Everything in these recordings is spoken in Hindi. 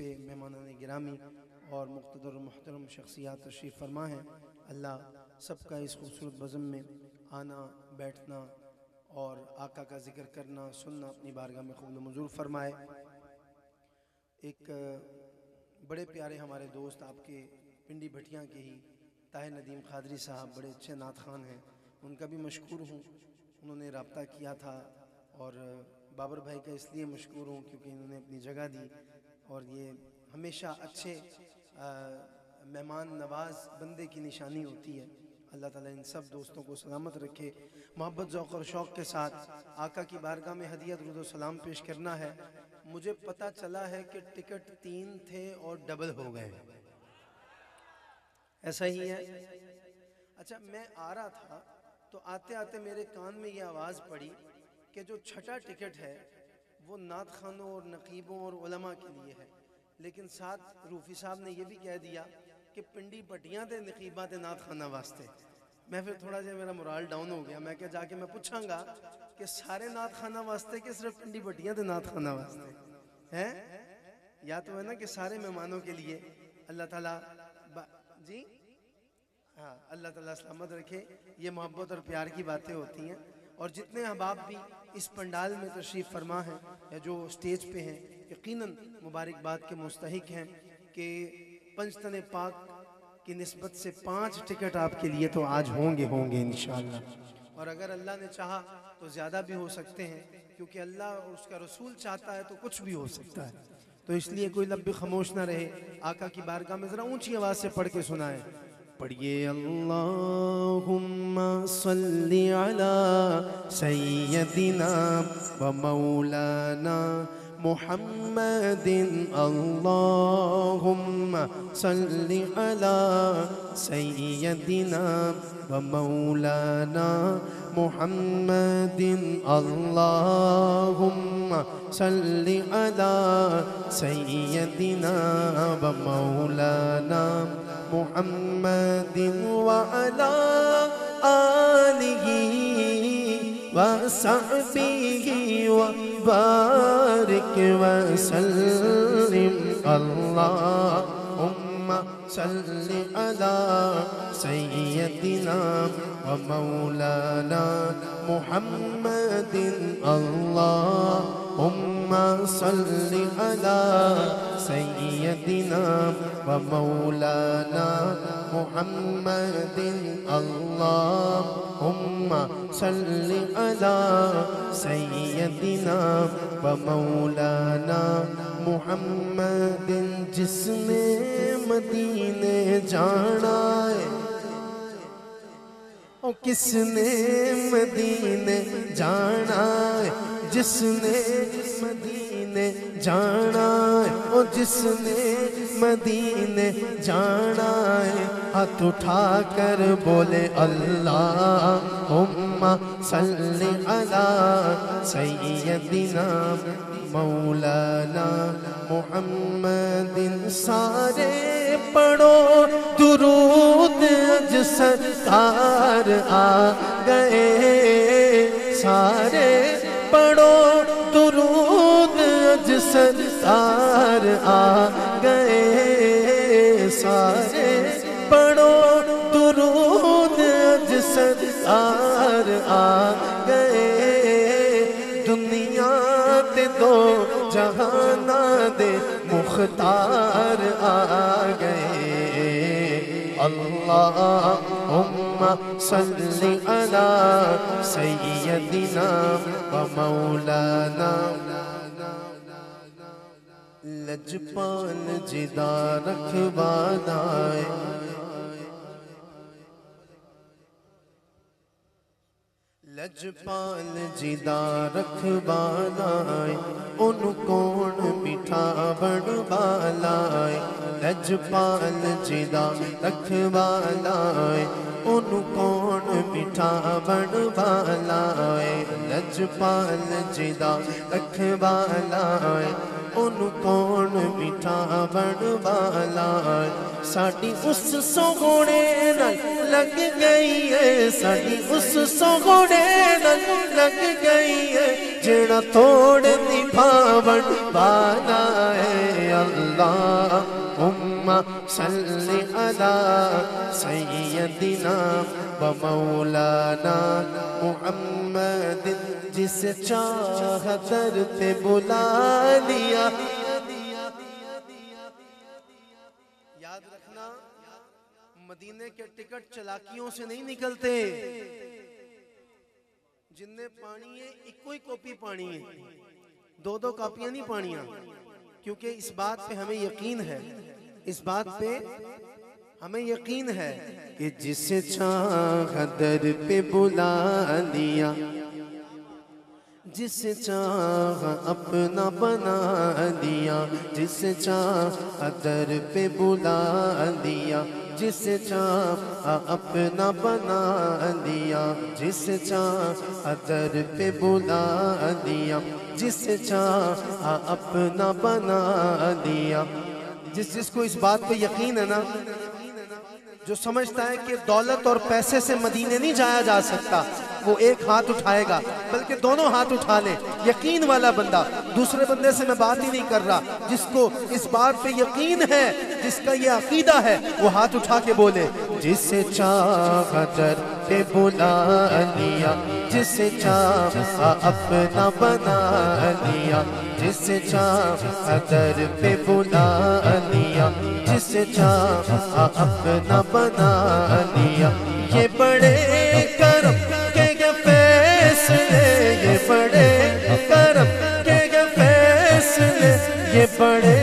पे मेहमानान गिरामी और मुक़्तदर मुहतरम शख्सियात तशरीफ़ फरमा हैं। अल्लाह सबका इस खूबसूरत बज़म में आना, बैठना और आका का ज़िक्र करना, सुनना अपनी बारगाह में क़बूल मंजूर फरमाए। एक बड़े प्यारे हमारे दोस्त आपके पिंडी भटिया के ही ताहिर नदीम क़ादरी साहब बड़े अच्छे नात ख़ान हैं, उनका भी मशकूर हूँ। उन्होंने रब्ता किया था और बाबर भाई का इसलिए मशकूर हूँ क्योंकि इन्होंने अपनी जगह दी और ये हमेशा अच्छे मेहमान नवाज बंदे की निशानी होती है। अल्लाह ताला इन सब दोस्तों को सलामत रखे। मोहब्बत ज़ौक़ और शौक़ के साथ आका की बारगाह में हदिया दुरूद व सलाम पेश करना है। मुझे पता चला है कि टिकट 3 थे और डबल हो गए, ऐसा ही है। अच्छा, मैं आ रहा था तो आते आते मेरे कान में ये आवाज़ पड़ी कि जो छठा टिकट है वो नात खानों और नकीबों और उलमा के लिए है, लेकिन साथ रूफी साहब ने यह भी कह दिया कि पिंडी पटियां दे नकीबा ते नात खाना वास्ते। मैं फिर थोड़ा सा मेरा मोराल डाउन हो गया। मैं क्या जाके मैं पूछांगा कि सारे नात खाना वास्ते कि सिर्फ पिंडी पटियां ते नात खाना वास्ते हैं, या तो है ना कि सारे मेहमानों के लिए। अल्लाह ताला जी हाँ, अल्लाह ताला सलामत रखे। ये मोहब्बत और प्यार की बातें होती हैं। और जितने अहबाब भी इस पंडाल में तशरीफ़ फरमा हैं या जो स्टेज पे हैं, यकीनन मुबारकबाद के मुस्तहिक हैं कि पंजतन पाक की निस्बत से 5 टिकट आपके लिए तो आज होंगे इंशाअल्लाह। और अगर अल्लाह ने चाहा तो ज़्यादा भी हो सकते हैं, क्योंकि अल्लाह और उसका रसूल चाहता है तो कुछ भी हो सकता है। तो इसलिए कोई लब भी खामोश ना रहे। आका की बारगाह में ज़रा ऊँची आवाज़ से पढ़ के सुनाए। पढ़िए अल्लाहुम्मा सल्ली अला सय्यदिना व मौलाना मुहम्मदिन। अल्लाहुम्मा सल्ली अला सय्यदिना व मौलाना मुहम्मदिन। अल्लाहुम्मा सल्ली अला सय्यदिना व मौलाना मुहम्मदिन व अला आलिही व सहबिही व बारिक व सल्लिम। अल्लाहुम्मा सल्ली अला सय्यदिना व मौलाना मुहम्मदिन। अल्लाहुम्मा सल्ली अला सय्यदिना व मौलाना मुहम्मदिन। अल्लाहुम्मा सल्ली अला सय्यदिना व मौलाना मुहम्मदिन। जिसने मदीने जाना है, ओ किसने मदीने जाना है, जिसने मदीने जाना है, ओ जिसने मदीने जाना है, हाथ उठा कर बोले अल्लाहुम्मा सल्ली अला सय्यदिना मौलाना मुहम्मदिन। सारे पढ़ो दुरूद अज सरकार आ गए, सारे पढ़ो दुरूद अज सरकार आ गए, सारे पढ़ो दुरूद अज सरकार आ गए। दुनिया ते दो जहाना दे मुख्तार आ गए। अल्लाहुम्मा सल्ली अला सय्यदिना व मौलाना। लजपाल जिदा रखवादाए, लजपाल जिदा रखवादाए, उन कौन मिठा बनवालाए। लजपाल जिदा रखवालाए, उन कौन मिठा बनवालाए। लजपाल जिदा रखवालाए, ओनू कौन मिठावण वाला साडी उस सोहणे नाल लग गई है साडी उस सोहणे नाल लग गई है जेड़ा तोड़ निभावण वाला है अल्लाह उम्मा सल्ली अला सय्यदिना व मौलाना मुहम्मद जिस चाह दर पे बुला लिया। याद रखना मदीने के टिकट चलाकियों से नहीं निकलते, जिनने पानी है इको ही कॉपी पानी है, दो दो कापियां नहीं पानियां, क्योंकि इस बात पे हमें यकीन है, इस बात पे हमें यकीन है कि जिस चाह दर पे बुला लिया जिस चाह अपना बना दिया जिस चाह दर पे बुला दिया जिस चाह अपना बना दिया जिस चाह दर पे बुला दिया जिस चाह अपना बना दिया। जिसको इस बात पे यकीन है ना, जो समझता है कि दौलत और पैसे से मदीने नहीं जाया जा सकता, वो एक हाथ उठाएगा, बल्कि दोनों हाथ उठा ले। यकीन वाला बंदा, दूसरे बंदे से मैं बात ही नहीं कर रहा, जिसको इस बात पे यकीन है, जिसका ये अकीदा है, वो हाथ उठा के बोले जिसे चाह दर पे बुला लिया जिसे चाह अपना बना लिया जिसे चाह दर पे बुला लिया जिसे चाह अपना बना लिया। ये बड़े करम के फैसले ये बड़े करम के फैसले ये बड़े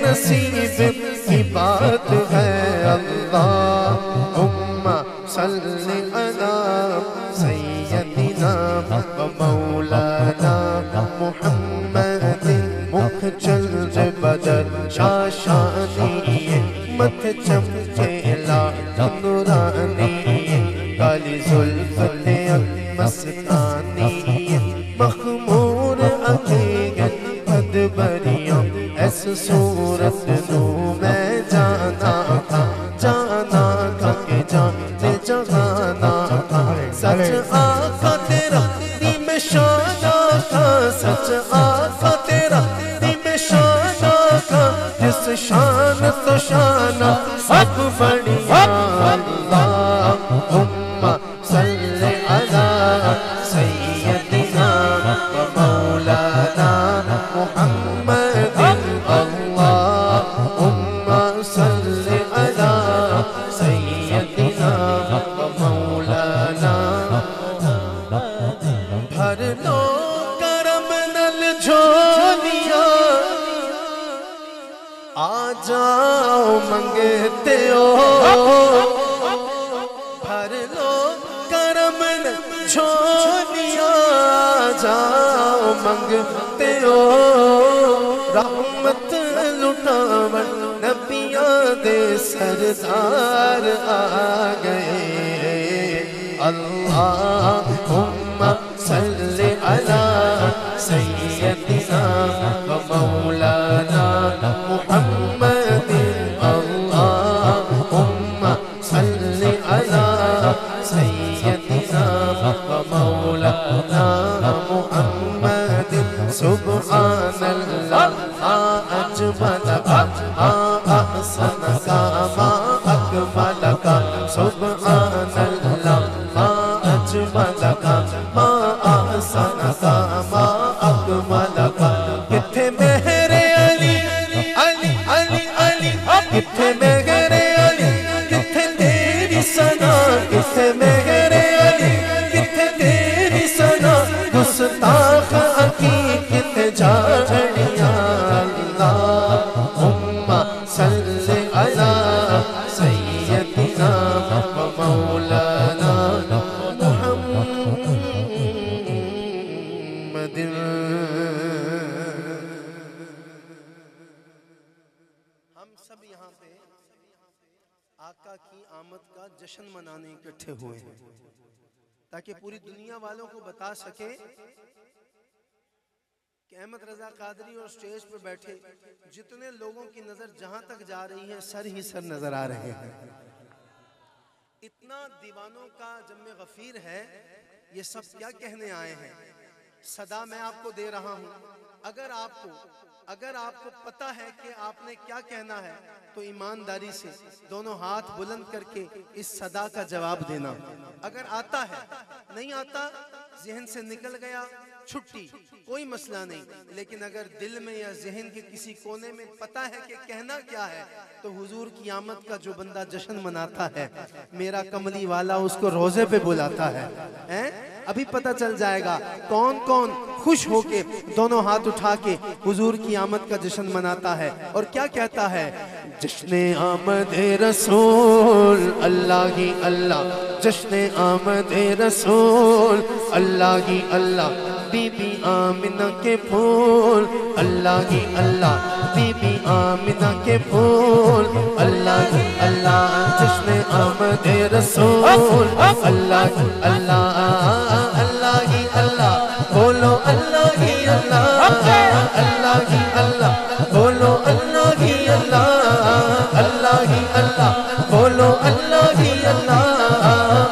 नसीब की बात है अल्लाह उम्मा सल्ली अला सय्यदिना व मौलाना मुहम्मद मुख चल बदर शाशानी मत चमके लाल नूरानी काली जुल्फ ते मस्तानी मखमूर अकीगत अदबरियों ऐस सूरत नू मैं जाना था के जाने जगाना था सच आका तेरा दी में शाना का सच आका तेरा दी में शाना का जिस शान तो शाना सब बढ़िया अल्लाह उम्मा सल्ले अला सय्यदिना व मौलाना मुहम्मद अल्लाह उम्मा सल्ले अला सय्यदिना व मौलाना। भर लो करम नल झोलिया आ जाओ मंगते हो भर लो करम नल झोलिया आ जाओ मंगते हो रहमत लुटावन नबिया दे सरदार आ गए अल्लाहुम्मा सल्ली अला सय्यदिना व मौलाना मुहम्मद अल्लाहुम्मा सल्ली अला सय्यदिना व मौलाना मुहम्मद सुब्हानल्लाह अजमलका अहसनका मा अकमलका सुब्हानल्लाह अजमलका मा अहसनका मा अकमलका। किथे मेरे अली अली अली अली किथे मेरे अली किथे तेरी सना किथे मेरे अली किथे तेरी सना गुस्ताख अकी किथे जानिया अल्लाहुम्मा सल्ली अला सय्यदिना व मौलाना मुहम्मद। हम सब यहाँ पे आका की आमद का जश्न मनाने इकट्ठे हुए हैं, ताकि पूरी दुनिया वालों को बता सके कि अहमद रजा कादरी और स्टेज पे बैठे जितने लोगों की नजर जहां तक जा रही है सर ही सर नजर आ रहे हैं। इतना दीवानों का जम्मे गफीर है, ये सब क्या कहने आए हैं। सदा मैं आपको दे रहा हूं, अगर आपको पता है कि आपने क्या कहना है तो ईमानदारी से दोनों हाथ बुलंद करके इस सदा का जवाब देना। अगर आता है, नहीं आता, जहन से निकल गया, छुट्टी, कोई मसला नहीं। लेकिन अगर दिल में या जहन के किसी कोने में पता है कि कहना क्या है, तो हुजूर की आमद का जो बंदा जश्न मनाता है, मेरा कमली वाला उसको रोजे पे बुलाता है, अभी पता चल जाएगा कौन कौन खुश होके दोनों हाथ उठा के हुजूर की आमद का जश्न मनाता है। और क्या कहता है, जश्न आमद रसूल अल्लाह ही अल्लाह, जश्न आमद रसूल अल्लाह ही अल्लाह, बीबी आमिना के फूल अल्लाह ही अल्लाह, बीबी आमिना के फूल अल्लाह ही अल्लाह, जश्न आमद रसूल अल्लाह ही अल्लाह, अल्लाह ही अल्लाह, बोलो अल्लाह ही अल्लाह, अल्लाह ही अल्लाह, बोलो अल्लाह ही अल्लाह, अल्लाह ही अल्लाह, बोलो अल्लाह ही अल्लाह,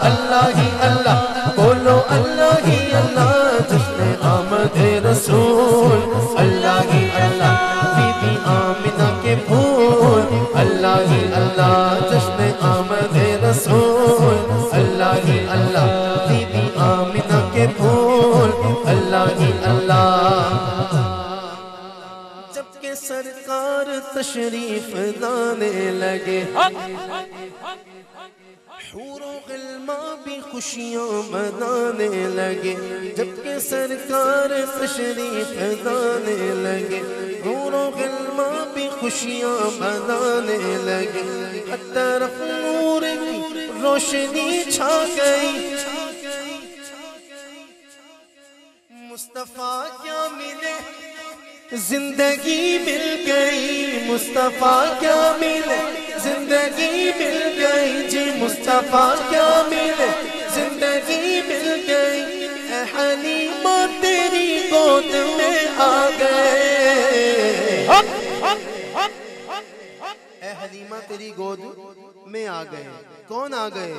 अल्लाह ही अल्लाह, बोलो अल्लाह ही अल्लाह, जश्न आमद रसूल अल्लाह ही अल्लाह, बीबी आमिना के फूल अल्लाह ही अल्लाह, जश्न आमद रसूल अल्लाह ही अल्लाह, बीबी आमिना के फूल अल्लाह ही अल्लाह। जबकि सरकार तशरीफ लाने लगे, हूरों गिल्मा भी खुशियाँ मनाने लगे, जबकि सरकार तशरीफ लाने लगे, हूरों गिल्मा भी खुशियाँ मनाने लगे, हर तरफ नूर की रोशनी छा गई, मुस्तफा क्या मिले जिंदगी मिल गई, मुस्तफा क्या मिले जिंदगी मिल गई, जी मुस्तफा क्या मिले जिंदगी मिल गई, ऐ हलीमा तेरी गोद में आ गए, ऐ हलीमा तेरी गोद में आ गए। कौन आ गए?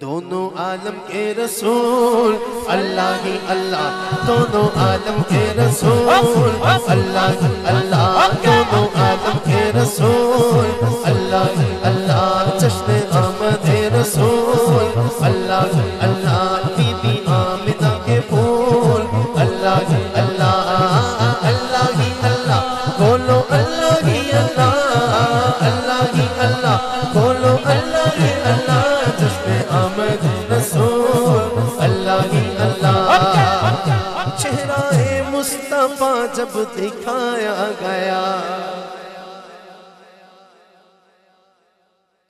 दोनों आलम के रसूल अल्लाह ही अल्लाह, दोनों आलम के रसूल अल्लाह ही अल्लाह, दोनों आलम के रसूल अल्लाह ही अल्लाह, जश्न आमद रसूल अल्लाह ही अल्लाह, बीबी आमिना के फूल अल्लाह ही अल्लाह, अल्लाह ही अल्लाह, बोलो अल्लाह ही अल्लाह, अल्लाह ही अल्लाह, बोलो अल्लाह ही अल्लाह, जश्न आमद रसूल अल्लाह ही अल्लाह। चेहरा-ए मुस्तफा जब दिखाया गया,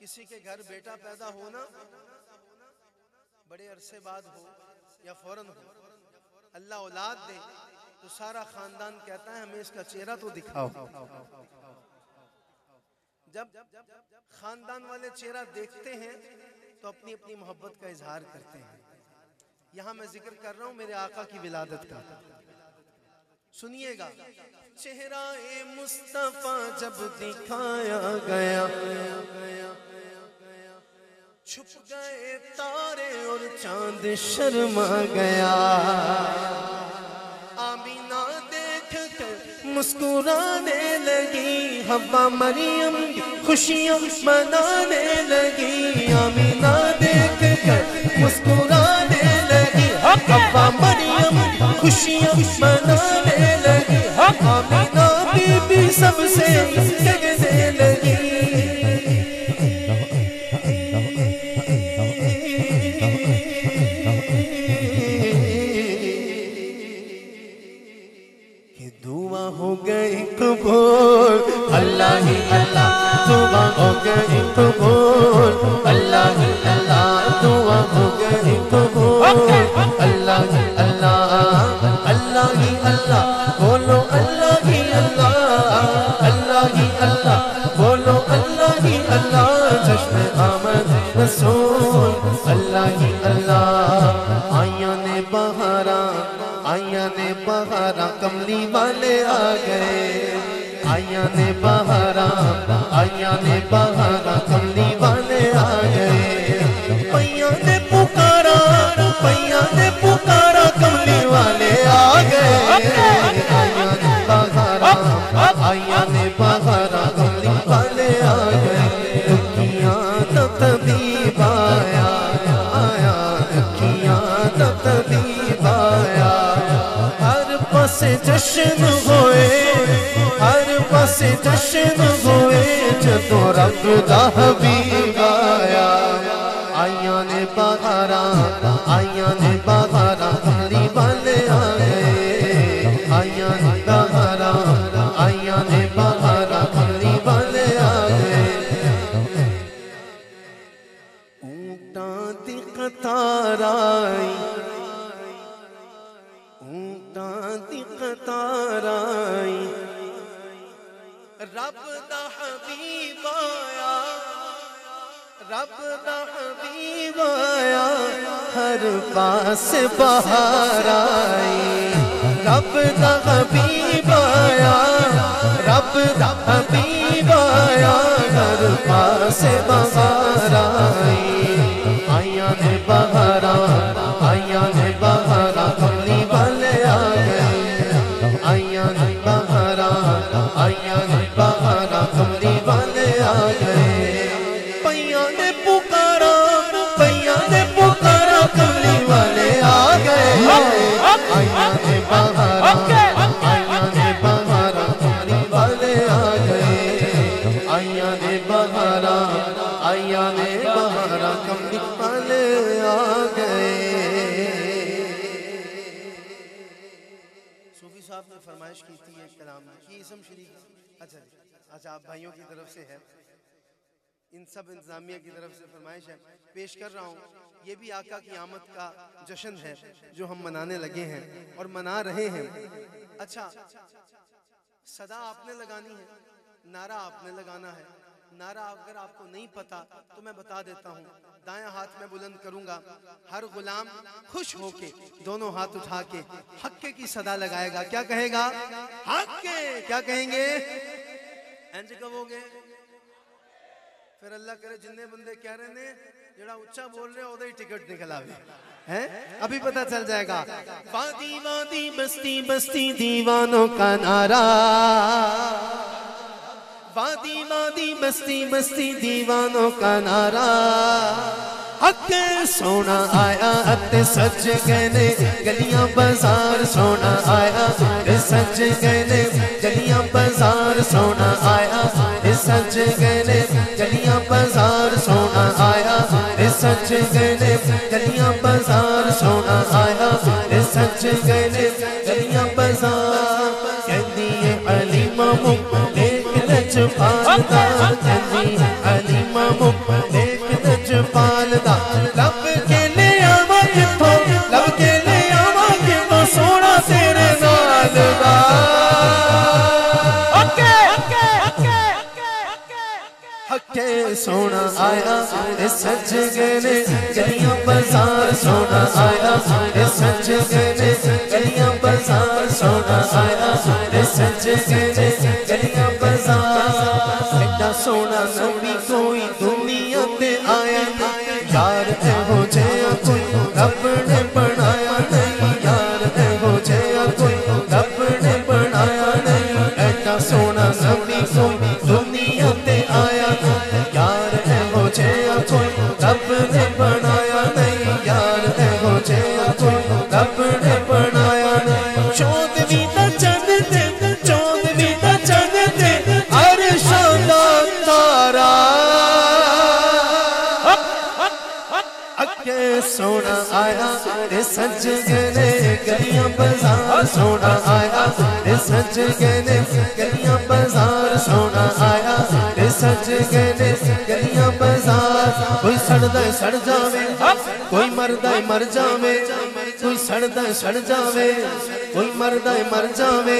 किसी के घर बेटा पैदा होना बड़े अरसे बाद हो या फौरन हो, अल्लाह औलाद दे तो सारा खानदान कहता है हमें इसका चेहरा तो दिखाओ। जब खानदान वाले चेहरा देखते हैं तो अपनी अपनी मोहब्बत का इजहार करते हैं। यहां मैं जिक्र कर रहा हूं मेरे आका की विलादत का, सुनिएगा। चेहरा-ए मुस्तफा जब दिखाया गया, छुप गए तारे और चांद शर्मा गया, आमीना देख कर मुस्कुराने लगी, हव्वा मरियम खुशियाँ मनाने लगी, आमीना देख कर मुस्कुराने लगी, हव्वा मरियम खुशियाँ मनाने लगी, आमीना बीबी सबसे कहने लगी, हो गई कबूल अल्लाह ही अल्लाह, दुआ हो गई कबूल अल्लाह ही अल्लाह, दुआ हो गई कबूल अल्लाह ही अल्लाह, अल्लाह ही अल्लाह, बोलो अल्लाह ही अल्लाह, अल्लाह ही अल्लाह, बोलो अल्लाह ही अल्लाह, जश्न आमद रसूल अल्लाह ही अल्लाह। आया ने बहारा कमली वाले आ गए। आइया ने बहारा, आइया ने बहारा, कमली वाले आ गए। पैया ने पुकारा, पैया ने पुकारा, कमली वाले आ गए। आइया ने बहारा, आइया ने बहारा, कमली वाले आ गए। दुखियां तो तबीब आया, आया दुखियां तो तबीब आया। हर पासे जश्न होए, हर पासे जश्न होए, जदों रब दा हबीब आया। आइया ने बहारा, आइया ने बहारा, कमली वाले आ गए। आइया ने बहारा, आइया ने बहारा, कमली वाले आ गए। ऊंटां दी कतार आई, ऊंटां दी कतार आई, रब दा हबीब आया, रब दा हबीब आया। हर पास बहार आई, रब दा हबीब आया, रब दा हबीब आया। हर पास बहार आई। आइया ने बहारा, आइया ने बहारा, कमली वाले आ गए। आइया ने बहारा, आइया ने बहारा, कमली वाले आ गए। पैया ने पुकारा, पैया ने पुकारा, कमली वाले आ गए। आइया ने बहारा, आइया ने बहारा, कमली वाले आ गए। आइया ने बहारा, आइया ने बहारा, कमली वाले आ गए। सूफी साहब ने फरमाइश की थी एक कलाम में कि इसम शरीक, अच्छा अच्छा आप भाइयों की तरफ से है, इन सब इंतजामिया की तरफ से फरमाइश है, पेश कर रहा हूँ। ये भी आका की आमद का जश्न है जो हम मनाने लगे हैं और मना रहे हैं। अच्छा, सदा आपने लगानी है, नारा आपने लगाना है। नारा अगर आपको नहीं पता तो मैं बता देता हूँ। दायां हाथ में बुलंद करूंगा, हर गुलाम खुश होके दोनों हाथ उठा के हक्के की सदा लगाएगा। क्या कहेगा? हक्के। क्या कहेंगे? इंज कहोगे, फिर अल्लाह करे जिन्ने बंदे कह रहे ने जड़ा उच्चा बोल रहे ओदे ही टिकट निकल आवे हैं, अभी पता चल जाएगा। वादी वादी बस्ती बस्ती दीवानों का नारा, वादी वादी बस्ती बस्ती दीवानों का नारा। हक सोना आया अते सज गए ने गलियां बाजार, सोना आया सज गए ने गलियां बाजार, सोना आया सज गए ने गलियां बाजार, सोना आया सज गए ने गलियां बाजार, सोना आया सज गए ने गलियां बाजार। कहती है अलीमा मुख देख लजपाल दा, कहती अलीमा मुख देख लजपाल दा। लब के ले आवा किथों, लब के ले आवा किथों, सोना तेरे नाल दा। हक्के सोना आया सज गए ने गलियां बाजार, सोना आया सज गए ने गलियां बाजार, सोना आया सज गए ने गलियां बाजार। एडा सोना नबी कोई दुनिया ते आया नहीं, यार हो जाया कोई रब ने बनाया नहीं, यार हो जाया कोई रब ने बनाया नहीं। एडा सोना नबी कोई दुनिया ते आया नहीं, यार हो जाया कोई रब ने बनाया नहीं, यार हो जाया कोई रब ने बनाया नहीं। चौदहवीं दा चंद ते, चौदहवीं दा चंद ते अरशां दा तारा। अगे सोना आया सज गए ने गलियां बाजार, सोना आया सज गए ने गलियां बाजार, सोना आया सज गए ने गलियां बाजार। कोई सड़दा सड़ जावे, कोई मरदा मर जावे, कोई सड़दा सड़ जावे, कोई मरदा मर जावे।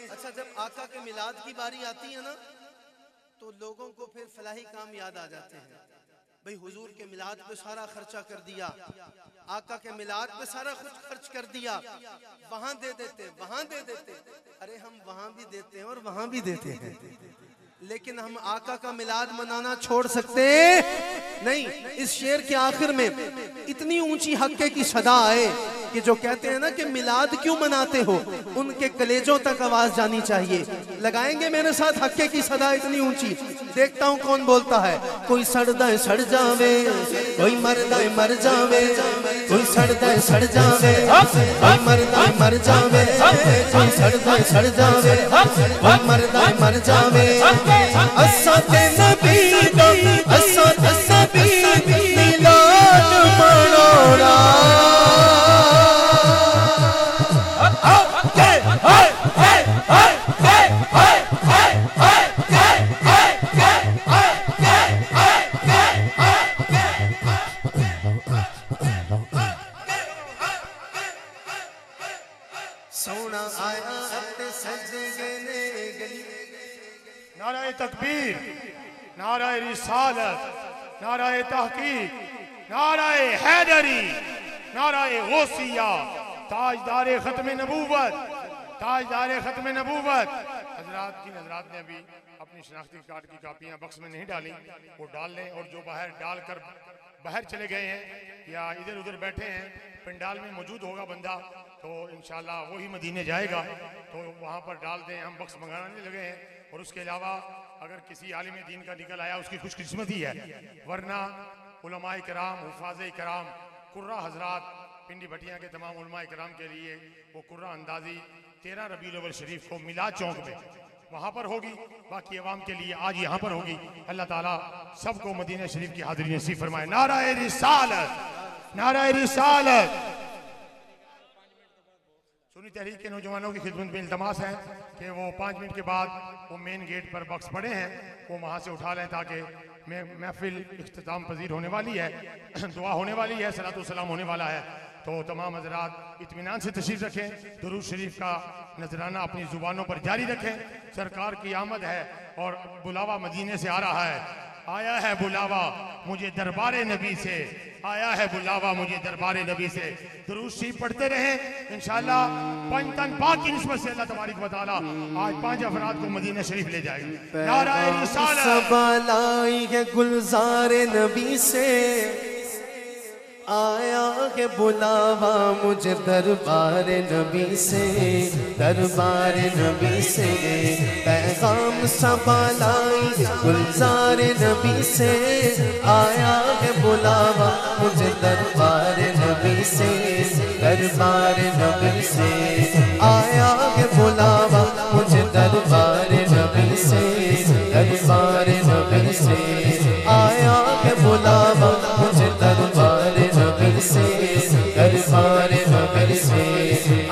अच्छा, जब आका के मिलाद की बारी आती है ना तो लोगों को फिर फलाही काम याद आ जाते हैं। भाई हुजूर के मिलाद पे सारा खर्चा कर दिया, आका के मिलाद पे सारा कुछ खर्च कर दिया, वहां दे देते, वहां दे देते। अरे हम वहां भी देते हैं और वहां भी देते हैं, लेकिन हम आका का मिलाद मनाना छोड़ सकते नहीं। इस शेर के आखिर में इतनी ऊंची हक्के की सदा आए कि जो कहते हैं ना कि मिलाद क्यों मनाते हो, उनके कलेजों तक आवाज जानी चाहिए। लगाएंगे मेरे साथ हक्के की सदा इतनी ऊंची, देखता हूं कौन बोलता है। कोई सड़दा सड़ जावे, कोई मरदा मर जावे, कोई सड़दा सड़ जावे, कोई मरदा मर जावे, कोई सड़दा सड़ जावे, कोई मरदा मर जावे। असा ते नबी दा असा नबी मिलाद मनोड़ा। सोना आया अपने सजदे ने गली। नाराए तकबीर, नाराए रिसालत, नाराए तहकीक, नाराए हैदरी, नाराए गौसिया, ताजदारे खत्म नबूवत, ताजदारे खत्म नबूवत। हजरात की हजरात ने अभी अपनी शनाख्ती कार्ड की कापियां बक्स में नहीं डाली, वो डाल लें। और जो बाहर डालकर बाहर चले गए हैं या इधर उधर बैठे हैं, पंडाल में मौजूद होगा बंदा तो इंशाल्लाह वही मदीने जाएगा, तो वहाँ पर डाल दें। हम बक्स मंगाने लगे हैं। और उसके अलावा अगर किसी आलिम दीन का निकल आया उसकी खुशकिस्मती है, वरना उलमाए कराम, हुफ़ाज़े कराम, कुर्रा हजरात, पिंडी भटिया के तमाम उलमाए कराम के लिए वो कुर्रा अंदाजी 13 रबीउल अव्वल शरीफ को मिलाद चौक में वहाँ पर होगी। बाकी अवाम के लिए आज यहाँ पर होगी। अल्लाह ताला सबको मदीना शरीफ की हाज़िरी नसीब फरमाए। नाराए रिसालत, नाराए रिसालत। सुन्नी तहरीक के नौजवानों की खिदमत में इल्तमास है कि वो 5 मिनट के बाद वो मेन गेट पर बक्स पड़े हैं, वो वहाँ से उठा लें ताकि महफिल इख्तिताम पजीर होने वाली है, दुआ होने वाली है, सलातो सलाम होने वाला है। तो तमाम हजरात इत्मीनान से तशरीफ रखें, दुरूद शरीफ का नजराना अपनी जुबानों पर जारी रखें। सरकार की आमद है और बुलावा मदीने से आ रहा है। आया है बुलावा मुझे दरबारे नबी से, आया है बुलावा मुझे दरबारे नबी से। दुरूद शरीफ पढ़ते रहें इंशाअल्लाह। पंजतन पाक की निस्बत से अल्लाह तबारक व तआला आज 5 अफराद को मदीना शरीफ ले जाएगा। नाराए रिसालत। सबलाई है गुलजारे नबी से, आया है बुलावा मुझे दरबार नबी से, दरबार नबी से। पैगाम सबलाई गुलजार नबी से, आया है बुलावा मुझे दरबार नबी से, दरबार नबी से। आया है बुलावा मुझे दरबार नबी से, दरबार नबी से। आया है बुलावा मुझे दरबार नबी से, दरबार नबी से।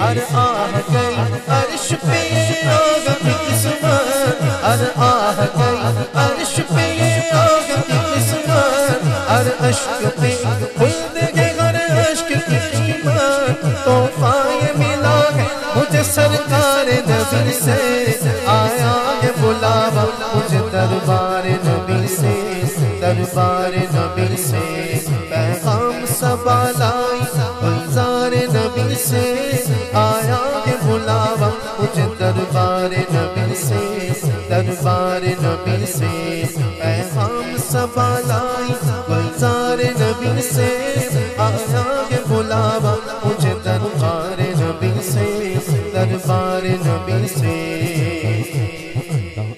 अर आह गई अर्श पे आग की किस्मत, अर आह गई अर्श पे आग की किस्मत। अर अश्क पे खुद के घर अश्क की कीमत, तोहफा ये मिला है मुझे सरकार नबी से। आया है बुलावा मुझे दरबार नबी से, दरबार नबी से। पैगाम सबलाई गुलजार नबी से, आया है बुलावा मुझे दरबार नबी से, दरबार नबी से। पैगाम सबलाई गुलजार नबी से, आया है बुलावा मुझे दरबार नबी से, दरबार नबी से।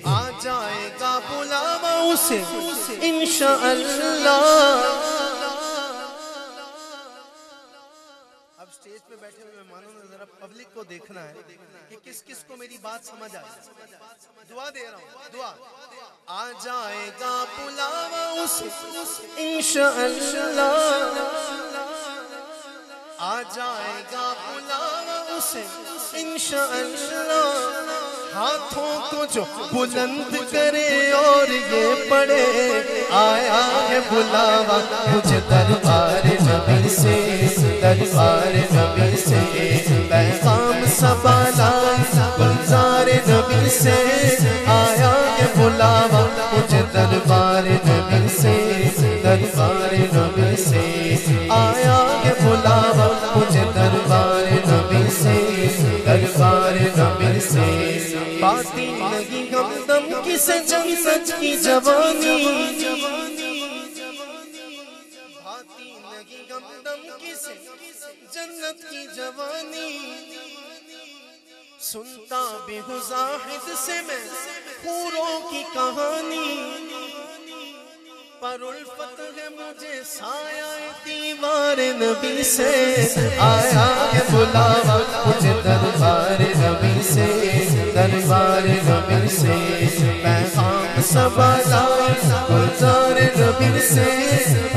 आ जाएगा बुलावा उसे इंशाअल्लाह। अब स्टेज पे बैठे हुए मेहमानों ने जरा पब्लिक को देखना है कि किस किस को मेरी बात समझ आई। दुआ दे रहा हूँ, दुआ। आ जाएगा बुलावा उसे इंशाअल्लाह, आ जाएगा बुलावा उसे इंशाअल्लाह। हाथों को जो बुलंद करे और ये पड़े, आया है बुलावा मुझे दरबार नबी से, दरबार नबी से। पैगाम सबलाई गुलजार नबी से, आया है बुलावा मुझे दरबार नबी से, दरबार नबी से। आया है बुलावा किसे जन्नत की जवानी, भाती नहीं गमदम किसे जन्नत की जवानी। सुनता भी हूँ ज़ाहिद से मैं हूरों की कहानी, पर उल्फत है मुझे साया दीवार नबी से। आया है बुलावा मुझे दरबार नबी से, दरबार नबी से। पैगाम सबा लाए गुलजार नबी से,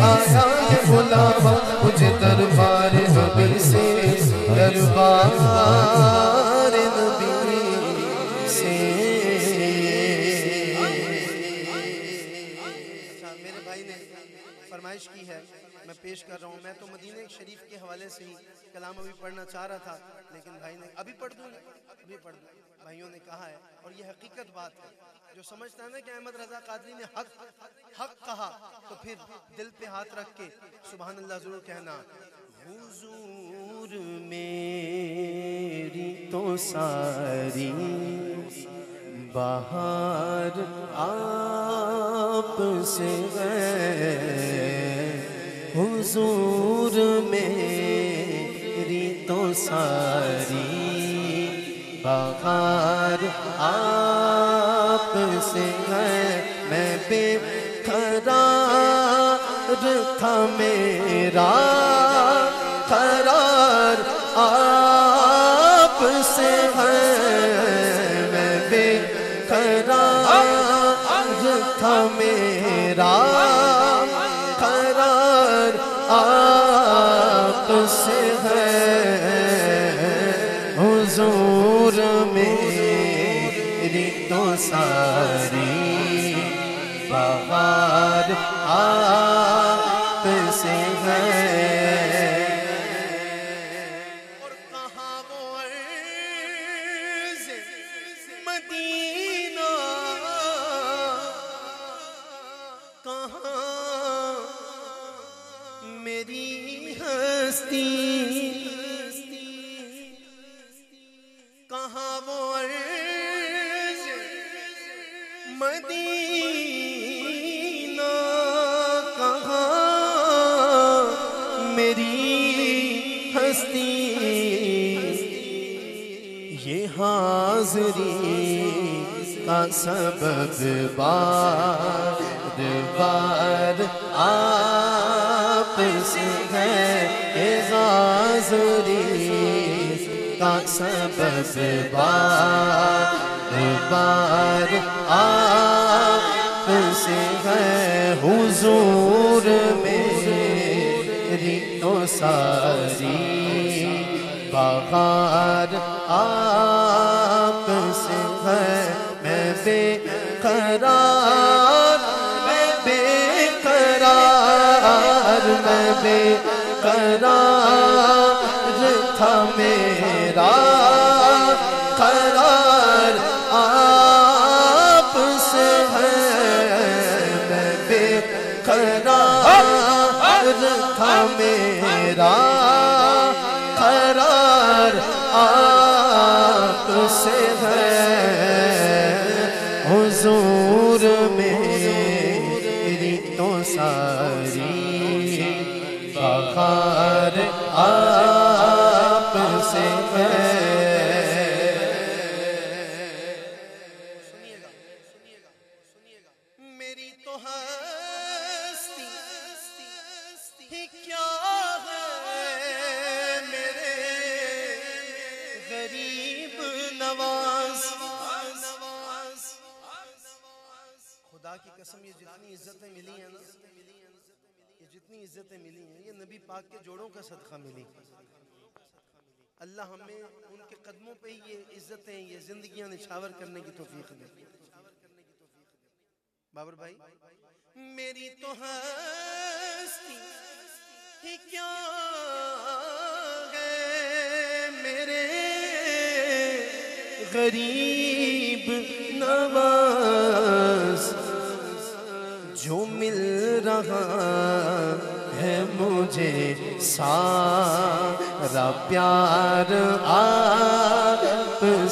आया है बुलावा मुझे दरबार नबी से, दरबार नबी से। मेरे भाई ने फरमाइश की है, मैं पेश कर रहा हूँ। मैं तो मदीने शरीफ के हवाले से ही कलाम अभी पढ़ना चाह रहा था, लेकिन भाई ने अभी पढ़ दूँ, अभी पढ़ दूँ। भाइयों ने कहा है और ये हकीकत बात है। जो समझता है ना कि अहमद रजा कादरी ने हक हक कहा, तो फिर दिल पे हाथ रख के सुभान अल्लाह जरूर कहना। हुजूर मेरी तो सारी बाहर आपसे है, हुजूर मेरी तो सारी बाहर आपसे है। मैं बेकरार था मेरा करार आपसे है, मैं बेकरार था मेरा करार आपसे है। हुजूर मेरी तो सारी बाहर आपसे है। और कहाँ वो अर्ज़ मदीना, कहाँ मेरी हस्ती, कहाँ वो अर्ज़ मदीना, कहाँ मेरी हस्ती। ये हाज़री का सबब बार बार आपसे है, ये हाज़री का सबब बार बार आपसे है। हुजूर मेरी तो सारी बाहर आपसे है। मैं बेकरार, मैं बेकरार, मैं बेकरार था मेरा करार आपसे है। मैं बेकरार था मेरा करार आपसे है। हुजूर मेरी तो सारी बाहर आपसे है। मेरी तो हस्ती ही क्या है मेरे गरीब नवाज। खुदा की कसम, ये जितनी इज्जतें मिली हैं ना, ये जितनी इज्जतें मिली हैं, ये नबी पाक के जोड़ों का सदका मिली। अल्लाह हमें उनके कदमों पे ही ये इज्जतें, ये जिंदगियां निछावर करने की तौफीक दे। बाबर भाई, मेरी तो हस्ती ही क्या है मेरे गरीब नवाज। जो मिल रहा है मुझे सारा प्यार आपसे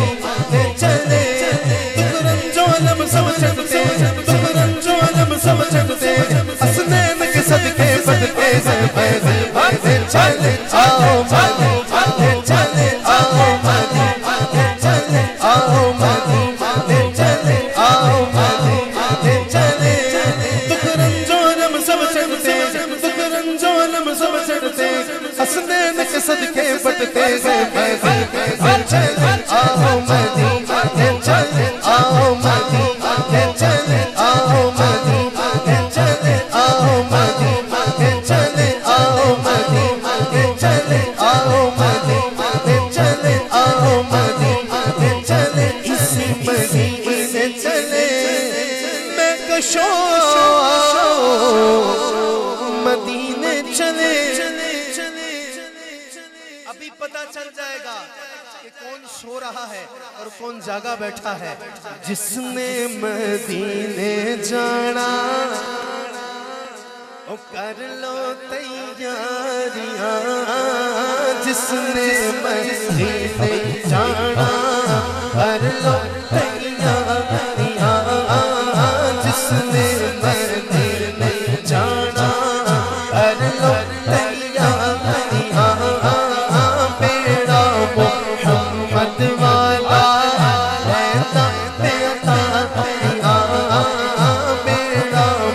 दुख रंजो अलम सब चलते हसनैन के सदके बदके से चले आओ मदीने चले आओ मदीने चले आओ मदीने चले आओ मदीने चले दुख रंजो अलम सब चलते दुख रंजो अलम सब चलते हसनैन के सदके बदके से चले आओ मदीने चले आओ मदीने चले आओ मदीने चले आओ मदीने चले आओ मदीने चले आओ मदीने चले आओ मदीने चले इसी मदीने चले मैं कशो मदीने चले अभी पता चल जाएगा कि कौन सो रहा है और कौन जागा बैठा है। जिसने मदीने जाना ओ कर लो तैयारियां जिसने मदीने जाना कर लो तैयारियां जिसने मदीने जाना कर लो तैयारियां बेड़ा मोहम्मद वाला रहता बेड़ा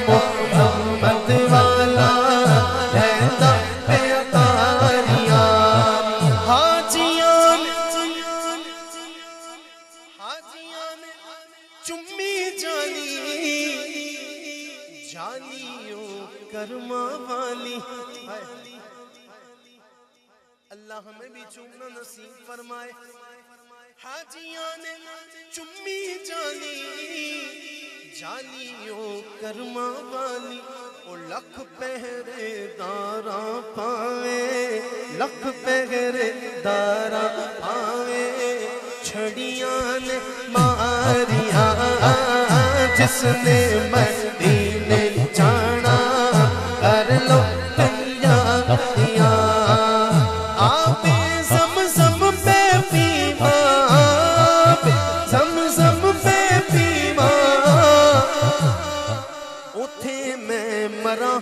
मोहम्मद वाला रहता बेतारिया हाजियां ने चुम्मी जानियों कर्मा वाली अल्लाह हमें भी चूमना नसीब फरमाए। हाजियां ने चुम्मी जानियों कर्मा वाली ओ लख पहरेदारा पावे लख पहरेदारा पावे छड़ियां ने मारिया जिसने मदीने जाना कर लो तैयारियां आपे ज़म-ज़म पे पीवा ज़म-ज़म पे पीवा उथे मैं मरा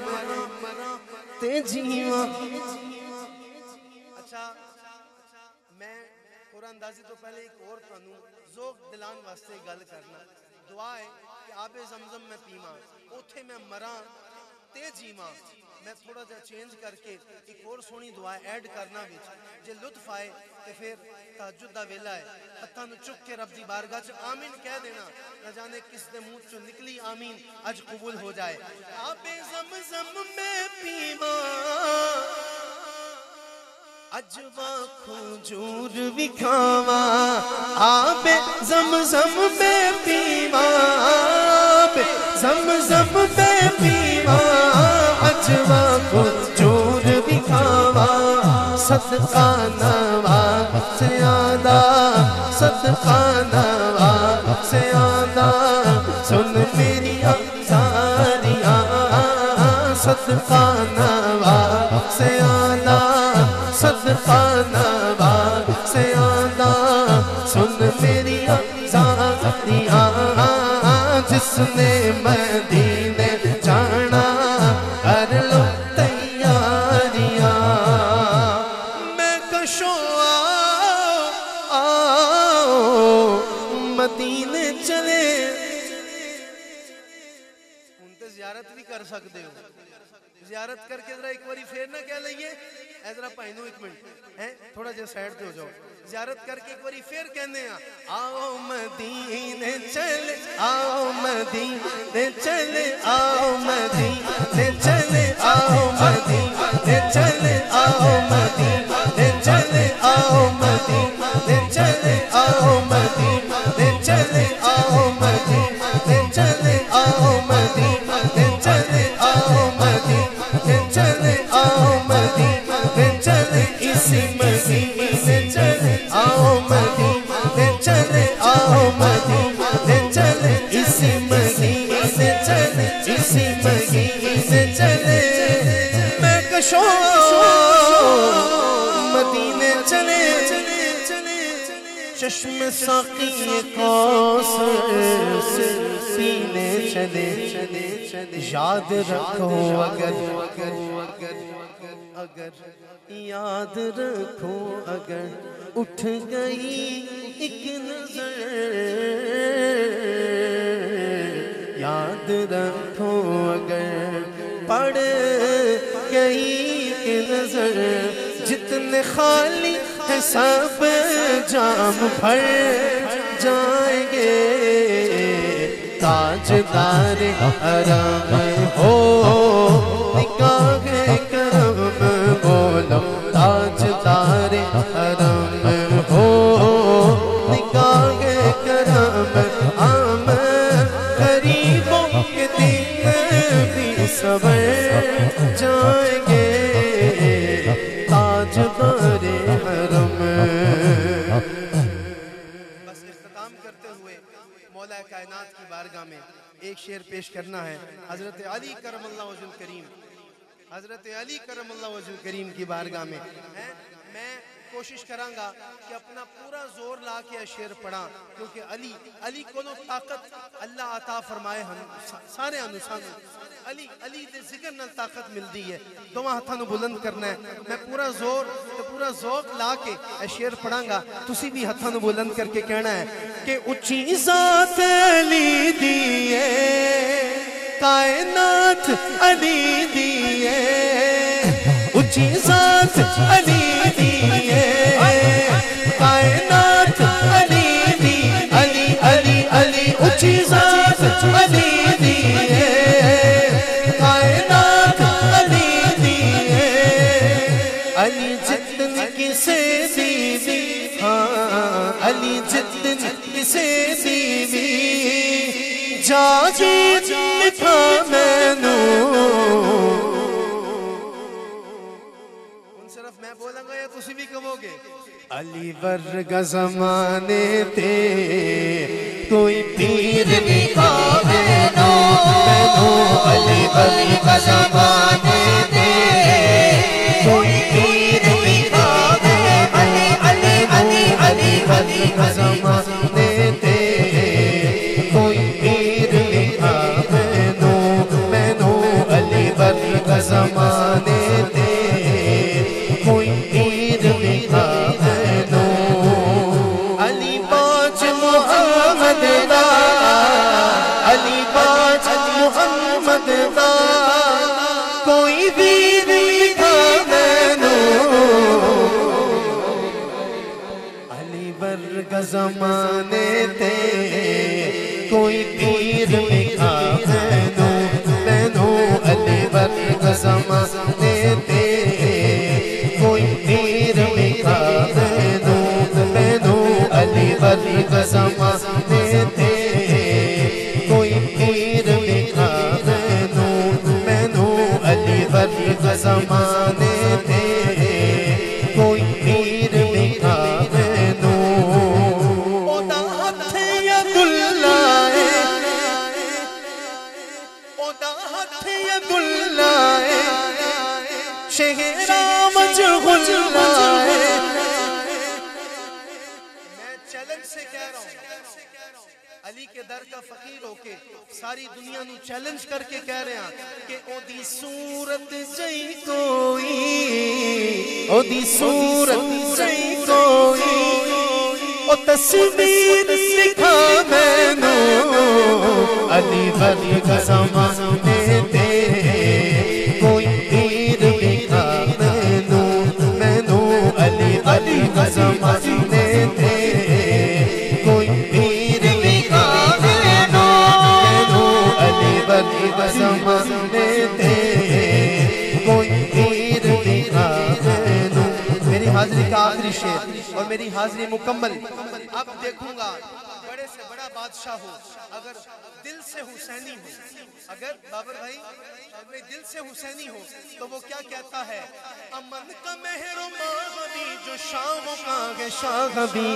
ते जीवा। अच्छा मैं कुरान अंदाज़ी तो पहले एक और कानून ज़ोक दिलान वास्ते गल करना दुआ है कि आबे ज़मज़म में पीवा उथे मैं मरा ते जीवा। मैं थोड़ा जा चेंज करके एक और सोहनी दुआ ऐड करना विच जे लुत्फ आए तो फिर तहज्जुद दा वेला है हत्थां नूं चुक के रब दी बारगाह च आमीन कह देना न जाने किस दे मुंह चों निकली आमीन अज कबूल हो जाए। आबे ज़मज़म में पीवा अजवा खजूर भी खावा आबे ज़मज़म में पीवा ज़मज़म में पीवा अजवा खजूर भी खावा सदका नवा से आदा सदका नवा से आदा सुन मेरी सारियां सदका नवा से आदा सदका नवा से आदा सुन मेरी सारियां जिसने मदीने जाना कर लो तैयारियां मैं कशो आओ मदीने चले उनते ज़ियारत भी कर सकते हो ज़ियारत करके जरा एक बारी फिर ना कह लइए जरा भाई नूं एक मिनट है थोड़ा जिहा साइड ते हो जाओ ज़ियारत करके एक बारी फिर कहने आओ मदीने चले आओ मदीने चले आओ मदीने चले आओ मदीने चले आओ मदीने चले आओ मदीने चले आओ मदीने चले आओ मदीने चले आओ मदीने चले आओ मदीने चले आओ मदीने चले इसी मदीने चले आओ मदीने चले आओ मदीने चले इसी मदीने चले इसी मदीने चले मैं कशो मदीने चले चश्मे साकी कौसर से पीने चले याद रखो अगर याद रखो अगर उठ गई एक नजर याद रखो अगर पड़ गई एक नजर जितने खाली है सब जाम भर जाएंगे ताजदार हरम हो निगाह करम बोलो ताजदार हरम हो निगाह करम आम गरीबों के दिन भी सवर जाएंगे ताजदार हरम। बस इख्तिताम करते हुए मौला कायनात की बारगाह में एक शेर पेश करना है हजरत अली करमल्लाहु वजहुल करीम, हजरत अली करमल्लाहु वजहुल करीम की बारगाह में है। मैं कोशिश करांगा कि अपना पूरा जोर ला के शेर पढ़ा क्योंकि अली को ताकत अल्लाह अता फरमाए हम सारे अनुसार अली दे जिक्र नाल ताकत मिलती है। दोवां हाथां नूं बुलंद करना है। मैं पूरा जोर ते पूरा ज़ौक़ ला के शेर पढ़ांगा, तुसी भी हाथां नूं बुलंद करके कहना है कि उच्ची ज़ात अली दी है कायनात अली दी है उच्ची ज़ात अली दी है कायनात अली दी अली अली अली उच्ची ज़ात अली दी है कायनात अली दी है अली जितनी किसे दीवी हाँ अली जितनी किसे दीवी जागी लिखा मैनू सिर्फ मैं बोलूंगा या तुसी भी कहोगे अली वर्गा ज़माने ते कोई पीर नहीं आवे नो अली वर्गा ज़माने ते कोई पीर नहीं आवे अली अली अली अली वर्गा ज़माने ते कोई पीर नहीं आवे नो मैनू अली वर्गा ज़माने ते कोई पीर नहीं आवे नो अली बाज मोहम्मद दा अली बाज मोहम्मद दा कोई वीर लिखावे नो अली वर्गा ज़माने ते कोई पीर लिखावे नो मैनू अली वर्गा ज़माने ते कोई पीर लिखावे नो मैनू अली वर्गा ज़माने ते कोई पीर लिखावे नो मैनू अली वर्गा ज़माने ते कोई पीर लिखावे नो ओदा हथ अब्दुल्ला ओदा हथ अब्दुल्ला शहरा मजगुल्ला है। मैं चैलेंज से कह रहा हूं अली के दर का फकीर होके सारी दुनिया नू चैलेंज करके कह रहे हैं कि ओदी सूरत जई कोई ओदी सूरत जई कोई ओ तस्वीर दिखा मैनू अली वर्गा ज़माने ते कोई पीर दिखा मैनू मैनू अली वर्गा ज़माने ते कोई पीर दिखा मैनू मैनू अली वर्गा ज़माने ते कोई पीर दिखा मैनू। मेरी हाजिरी का आखिरी शेर और मेरी हाजिरी मुकम्मल। अब देखूंगा बड़े से बड़ा बादशाह हो अगर दिल से हुसैनी हो अगर बाबर भाई अगर दिल से हुसैनी हो तो वो क्या कहता है अमन का मेहरबानी जो शाम का है शाह भी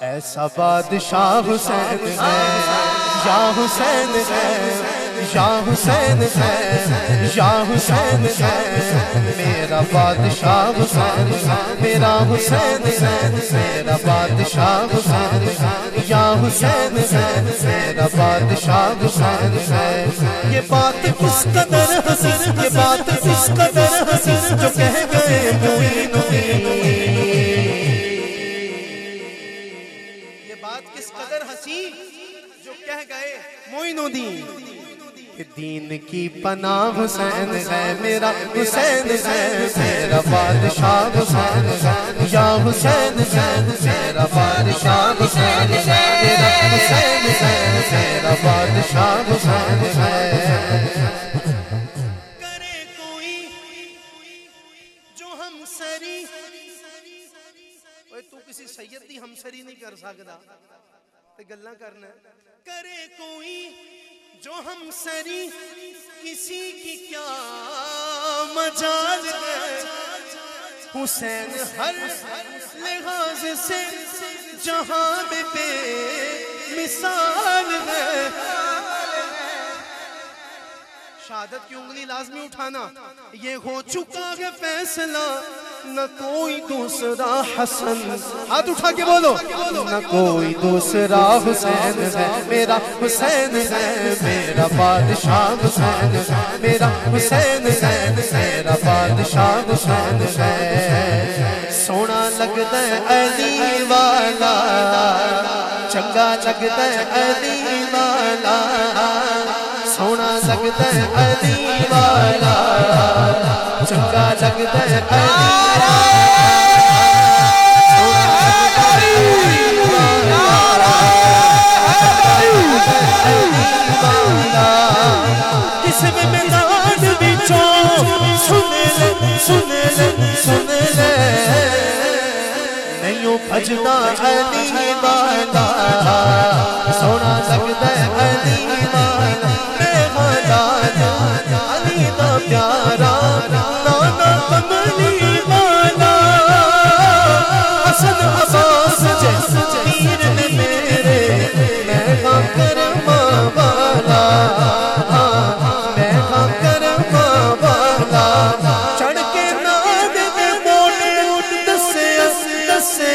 ऐसा बादशाह हुसैन है या हुसैन है या हुसैन है, या हुसैन है, मेरा बादशाह हुसैन है, मेरा हुसैन है, मेरा बादशाह हुसैन है, या हुसैन है, मेरा बादशाह हुसैन है। ये बात किस कदर हंसी, ये बात किस कदर हंसी जो कह गए मोइनुद्दीन। ये बात किस कदर हंसी जो कह गए मोइनुद्दीन। दीन की पनाह हुसैन है, मेरा हुसैन है, मेरा बादशाह हुसैन है, या हुसैन है, मेरा बादशाह हुसैन है, मेरा हुसैन है, मेरा बादशाह हुसैन है। करे कोई जो हमसरी, तू किसी सैयद दी हमसरी नहीं कर सकता ते गल्लां करना। करे कोई जो हमसरी, किसी की क्या मजाल है। हुसैन हर लिहाज से जहां में बेमिसाल है। शहादत की उंगली लाजमी उठाना, ये हो चुका है फैसला, न कोई दूसरा हसन। हाथ उठा के बोलो, न कोई दूसरा हुसैन है, मेरा हुसैन है, मेरा बादशाह हुसैन है, मेरा हुसैन है, मेरा बादशाह हुसैन है। सोना लगता है अली वाला, चंगा लगता है अली वाला, सोना लगता है अली वाला, चंगा लगता है अली वाला, किस में मैदान बिचो सुन ले, सुन ले, सुन ले, नहीं भजदा अली वाला, सोना लगता है अली वाला, अली दा प्यारा नाना कमली वाला, हसन अब्बास जैसे पीर ने मेरे, मैं हाँ करमा वाला, मैं हाँ करमा वाला, चढ़ के नाद में मोड़े दसे दसे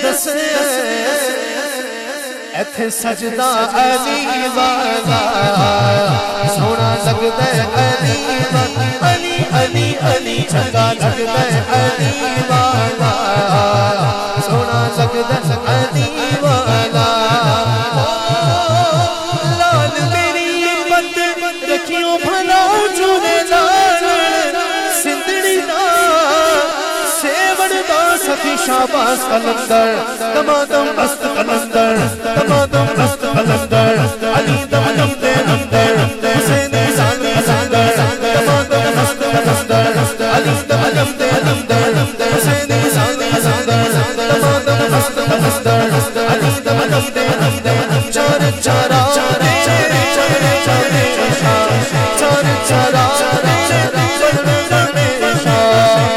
दसे, इत्थे सजदा अली वाला, सोना लगता है अली वाला, अली अली अली, चंगा लगता है अली वाला, सोना लगता है अली वाला। लाल मेरी बंद रखियो भला चुने लाल, सिंधड़ी दा सेवन दा सखी शाबाश कलंदर, दमादम मस्त कलंदर, दमादम मस्त कलंदर, अली दम दम दे अंदर, हुसैन निशान अंदर, दमादम मस्त कलंदर, अली दम दम दे अंदर, हुसैन निशान अंदर, दमादम मस्त कलंदर, अली दम दम दे अंदर, चार चारा चारे चारे चारे चारे चार चारा चारे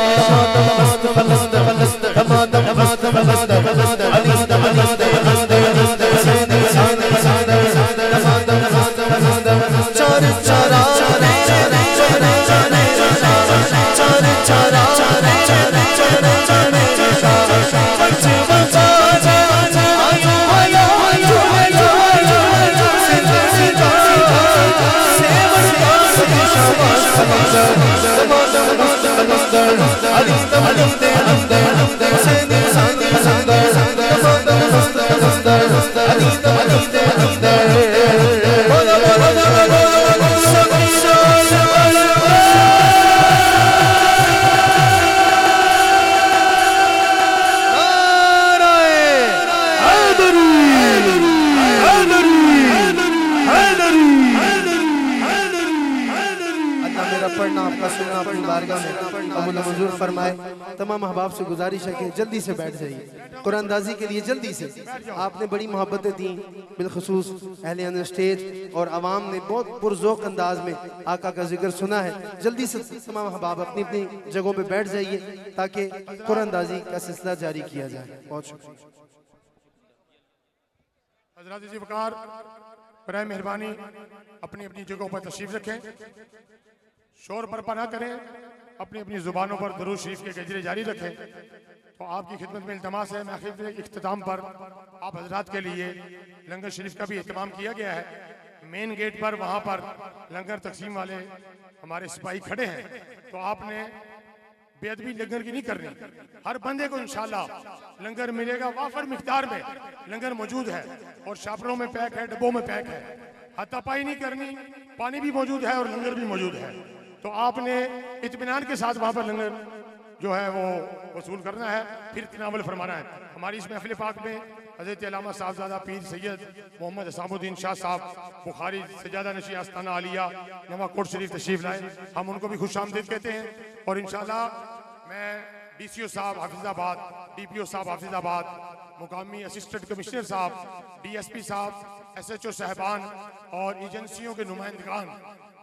दमादम मस्त कलंदर, दमादम मस्त कलंदर, अली दम दम दे अंदर, हुसैन निशान अंदर, दमादम मस्त कलंदर, चार चारा चारे चारे चारे चारे चार चारा चारे चारे चारे चारे पंच बजा आयो आयो आयो आयो सिंधड़ी दा सेवन दा सखी शाबाश कलंदर, दमादम मस्त कलंदर, अली दम दम दे अंदर, हुसैन निशान अंदर, दमादम मस्त कलंदर, अली दम दम दे अंदर। बोलो बोलो बोलो बोलो सखी शाबाश पढ़ना आपका सुनना अपनी बारगाह में अमल मंजूर फरमाए। तमाम अहबाब से गुजारिश है कि जल्दी से बैठ जाइए कुरानदाजी के लिए। जल्दी से, आपने बड़ी मोहब्बतें दी, बिलखसूस अहले स्टेज और आवाम ने बहुत पुरज़ोक अंदाज में आका का जिक्र सुना है। जल्दी से तमाम अहबाब अपनी अपनी जगहों पर बैठ जाइए ताकि कुरानदाजी का सिलसिला जारी किया जाए। बहुत शुक्रिया। हज़रात जी वक़ार बराए मेहरबानी अपनी अपनी जगहों पर तशरीफ रखें, शोर बर्पा ना करें, अपनी अपनी जुबानों पर दरूद शरीफ के गजरे जारी रखें। तो आपकी खिदमत में इल्तमास है, मैं आखिर इख्तिताम पर आप हजरात के लिए लंगर शरीफ का भी एहतमाम किया गया है। मेन गेट पर वहाँ पर लंगर तकसीम वाले हमारे सिपाही खड़े हैं, तो आपने बेअदबी लंगर की नहीं करनी। हर बंदे को इंशाल्लाह लंगर मिलेगा, वाफर मिकदार में लंगर मौजूद है और शापरों में पैक है, डब्बों में पैक है। हाथापाई नहीं करनी, पानी भी मौजूद है और लंगर भी मौजूद है। तो आपने इत्मीनान के साथ वहाँ पर लंगर जो है वो वसूल करना है, फिर तनावल फरमाना है। हमारी इस महफिल पाक में हज़रत अल्लामा साहबजादा पीर सैयद मोहम्मद हसामुद्दीन शाह साहब बुखारी सजादा नशी आस्ताना आलिया नवाकोट शरीफ तशरीफ लाए, हम उनको भी खुश आमदीद कहते हैं। और इंशाल्लाह मैं DCO साहब हाफिजाबाद, DPO साहब हाफिजाबाद, मुकामी असिस्टेंट कमिश्नर साहब, DSP साहब, SHO साहबान और एजेंसियों के नुमाइंदगान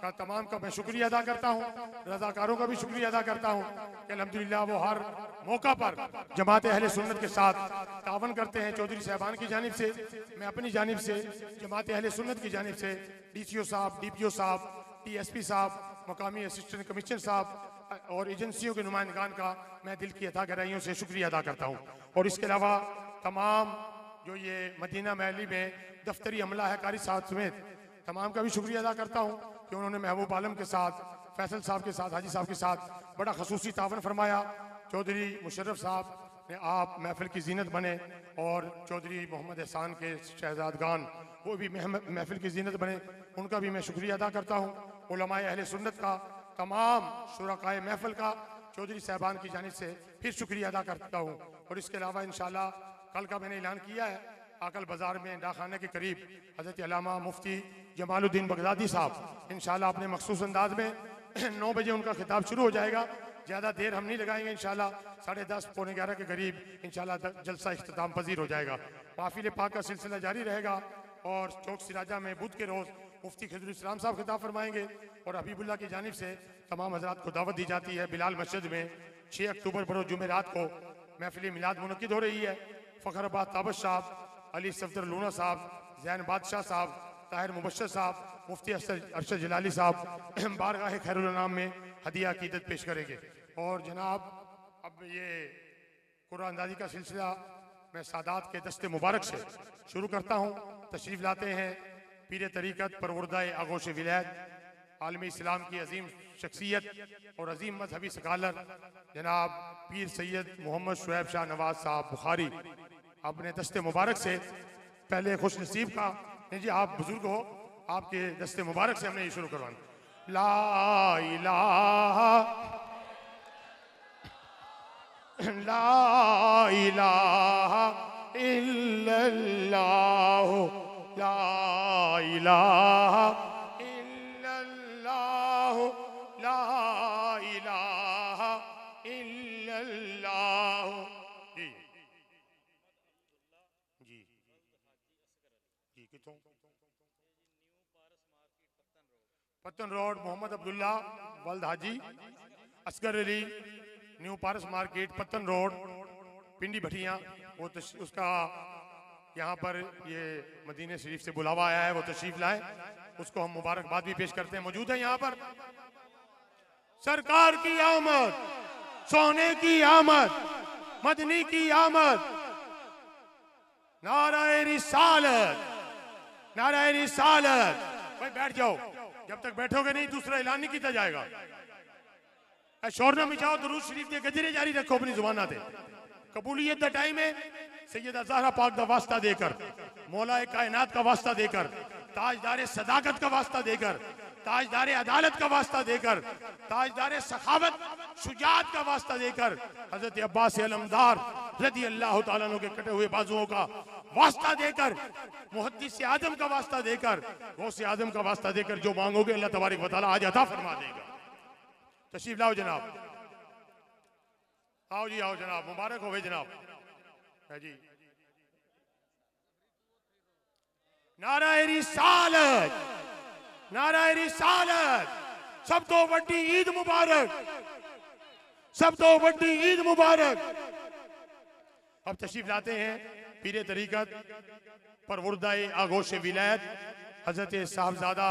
का तमाम का मैं शुक्रिया अदा करता हूँ। रज़ाकारों का भी शुक्रिया अदा करता हूँ कि अल्हम्दुलिल्लाह वो हर मौका पर जमात अहले सुन्नत के साथ तावन करते हैं। चौधरी साहबान की जानिब से, मैं अपनी जानिब से, जमात अहले सुन्नत की जानिब से DCO साहब, DPO साहब, TSP साहब, मुकामी असिस्टेंट कमिश्नर साहब और एजेंसियों के नुमाइंदगान का मैं दिल की अता गहराइयों से शुक्रिया अदा करता हूँ। और इसके अलावा तमाम जो ये मदीना महली में दफ्तरी अमला है, कारी साहब समेत तमाम का भी शुक्रिया अदा करता हूँ कि उन्होंने महबूब आलम के साथ, फैसल साहब के साथ, हाजी साहब के साथ बड़ा खसूसी तावन फरमाया। चौधरी मुशर्रफ साहब ने आप महफिल की जीनत बने और चौधरी मोहम्मद एहसान के शहजादगान वो भी महफिल की जीनत बने, उनका भी मैं शुक्रिया अदा करता हूँ। उलमाए अहले सुन्नत का, तमाम शुरकाए महफिल का चौधरी साहबान की जानिब से फिर शुक्रिया अदा करता हूँ। और इसके अलावा इंशाल्लाह कल का मैंने ऐलान किया है, आकल बाजार में डाकखाने के करीब हज़रत अल्लामा मुफ्ती जमालुद्दीन बगदादी साहब इंशाल्लाह अपने मखसूस अंदाज में 9 बजे उनका खिताब शुरू हो जाएगा। ज़्यादा देर हम नहीं लगाएंगे, इंशाल्लाह 10:30 पौने 11 के करीब इंशाल्लाह जलसा इख्तिताम पजीर हो जाएगा। माफिल पाक का सिलसिला जारी रहेगा और चौक सिराजा में बुध के रोज़ मुफ्ती खिजरुल इस्लाम साहब खिताब फरमाएंगे और हबीबुल्लाह की जानिब से तमाम हजरात को दावत दी जाती है। बिलाल मस्जिद में 6 अक्टूबर बरोज़ जुमेरात को महफिल मिलाद मुनक्किद हो रही है। फ़खराबाद ताबश साहब, अली सफदर लूना साहब, जैन बादशाह साहब, ताहिर मुबशर साहब, मुफ्ती अरशद जलाली साहब बारगाह खैरुल अनाम में हदिया अकीदत पेश करेंगे। और जनाब अब ये कुरान अंदाजी का सिलसिला मैं सादात के दस्ते मुबारक से शुरू करता हूँ। तशरीफ़ लाते हैं पीर तरीक़त परवरदाए आगोश विलायत, आलमी इस्लाम की अजीम शख्सियत और अजीम मजहबी सकालर जनाब पीर सैयद मोहम्मद शुएब शाह नवाज साहब बुखारी अपने दस्ते मुबारक से पहले खुश नसीब का नहीं जी, आप बुजुर्ग हो, आपके दस्ते मुबारक से हमने ये शुरू करवाना। ला इलाहा इल्लल्लाह, ला इलाहा इल्लल्लाह, ला इलाहा इल्लल्लाह। जी जी जी कितों पत्तन रोड मोहम्मद अब्दुल्ला वल्द हाजी असगर अली न्यू पारस मार्केट पत्तन रोड पिंडी भटिया, वो उसका यहाँ पर ये मदीने शरीफ से बुलावा आया है, वो तशरीफ लाए, उसको हम मुबारकबाद भी पेश करते हैं। मौजूद है यहाँ पर सरकार की आमद, सोने की आमद, मदनी की आमद, नाराए रिसालत, नाराए रिसालत। भाई बैठ जाओ, जब तक बैठोगे नहीं दूसरा ऐलान नहीं किया जाएगा। शोर न मिटाओ, दुरूद शरीफ के गजरे जारी रखो अपनी जुबाना थे। कबूलियत दा टाइम है, सैयदा ज़हरा पाक का वास्ता देकर, मौलाए कायनात का वास्ता देकर, ताजदारे सदाकत का वास्ता देकर, ताजदारे अदालत का वास्ता देकर, ताजदारे सखावत शुजात का वास्ता देकर, हजरत अब्बास अलमदार रज़ी अल्लाह तआला अन्हु के कटे हुए बाजुओं का वास्ता देकर, मुहद्दिस आदम का वास्ता देकर, गौस आदम का वास्ता देकर जो मांगोगे अल्लाह तबारक व तआला आज अता फरमा देगा। तशरीफ लाओ जनाब, आओ जी आओ जनाब, मुबारक हो जनाब है जी। नाराए रिसालत, नाराए रिसालत, सब तो वड्डी ईद मुबारक, सब तो वड्डी ईद मुबारक। अब तशरीफ लाते हैं पीरे तरीक़त परवरदाए आगोश विलायत हजरत साहबजादा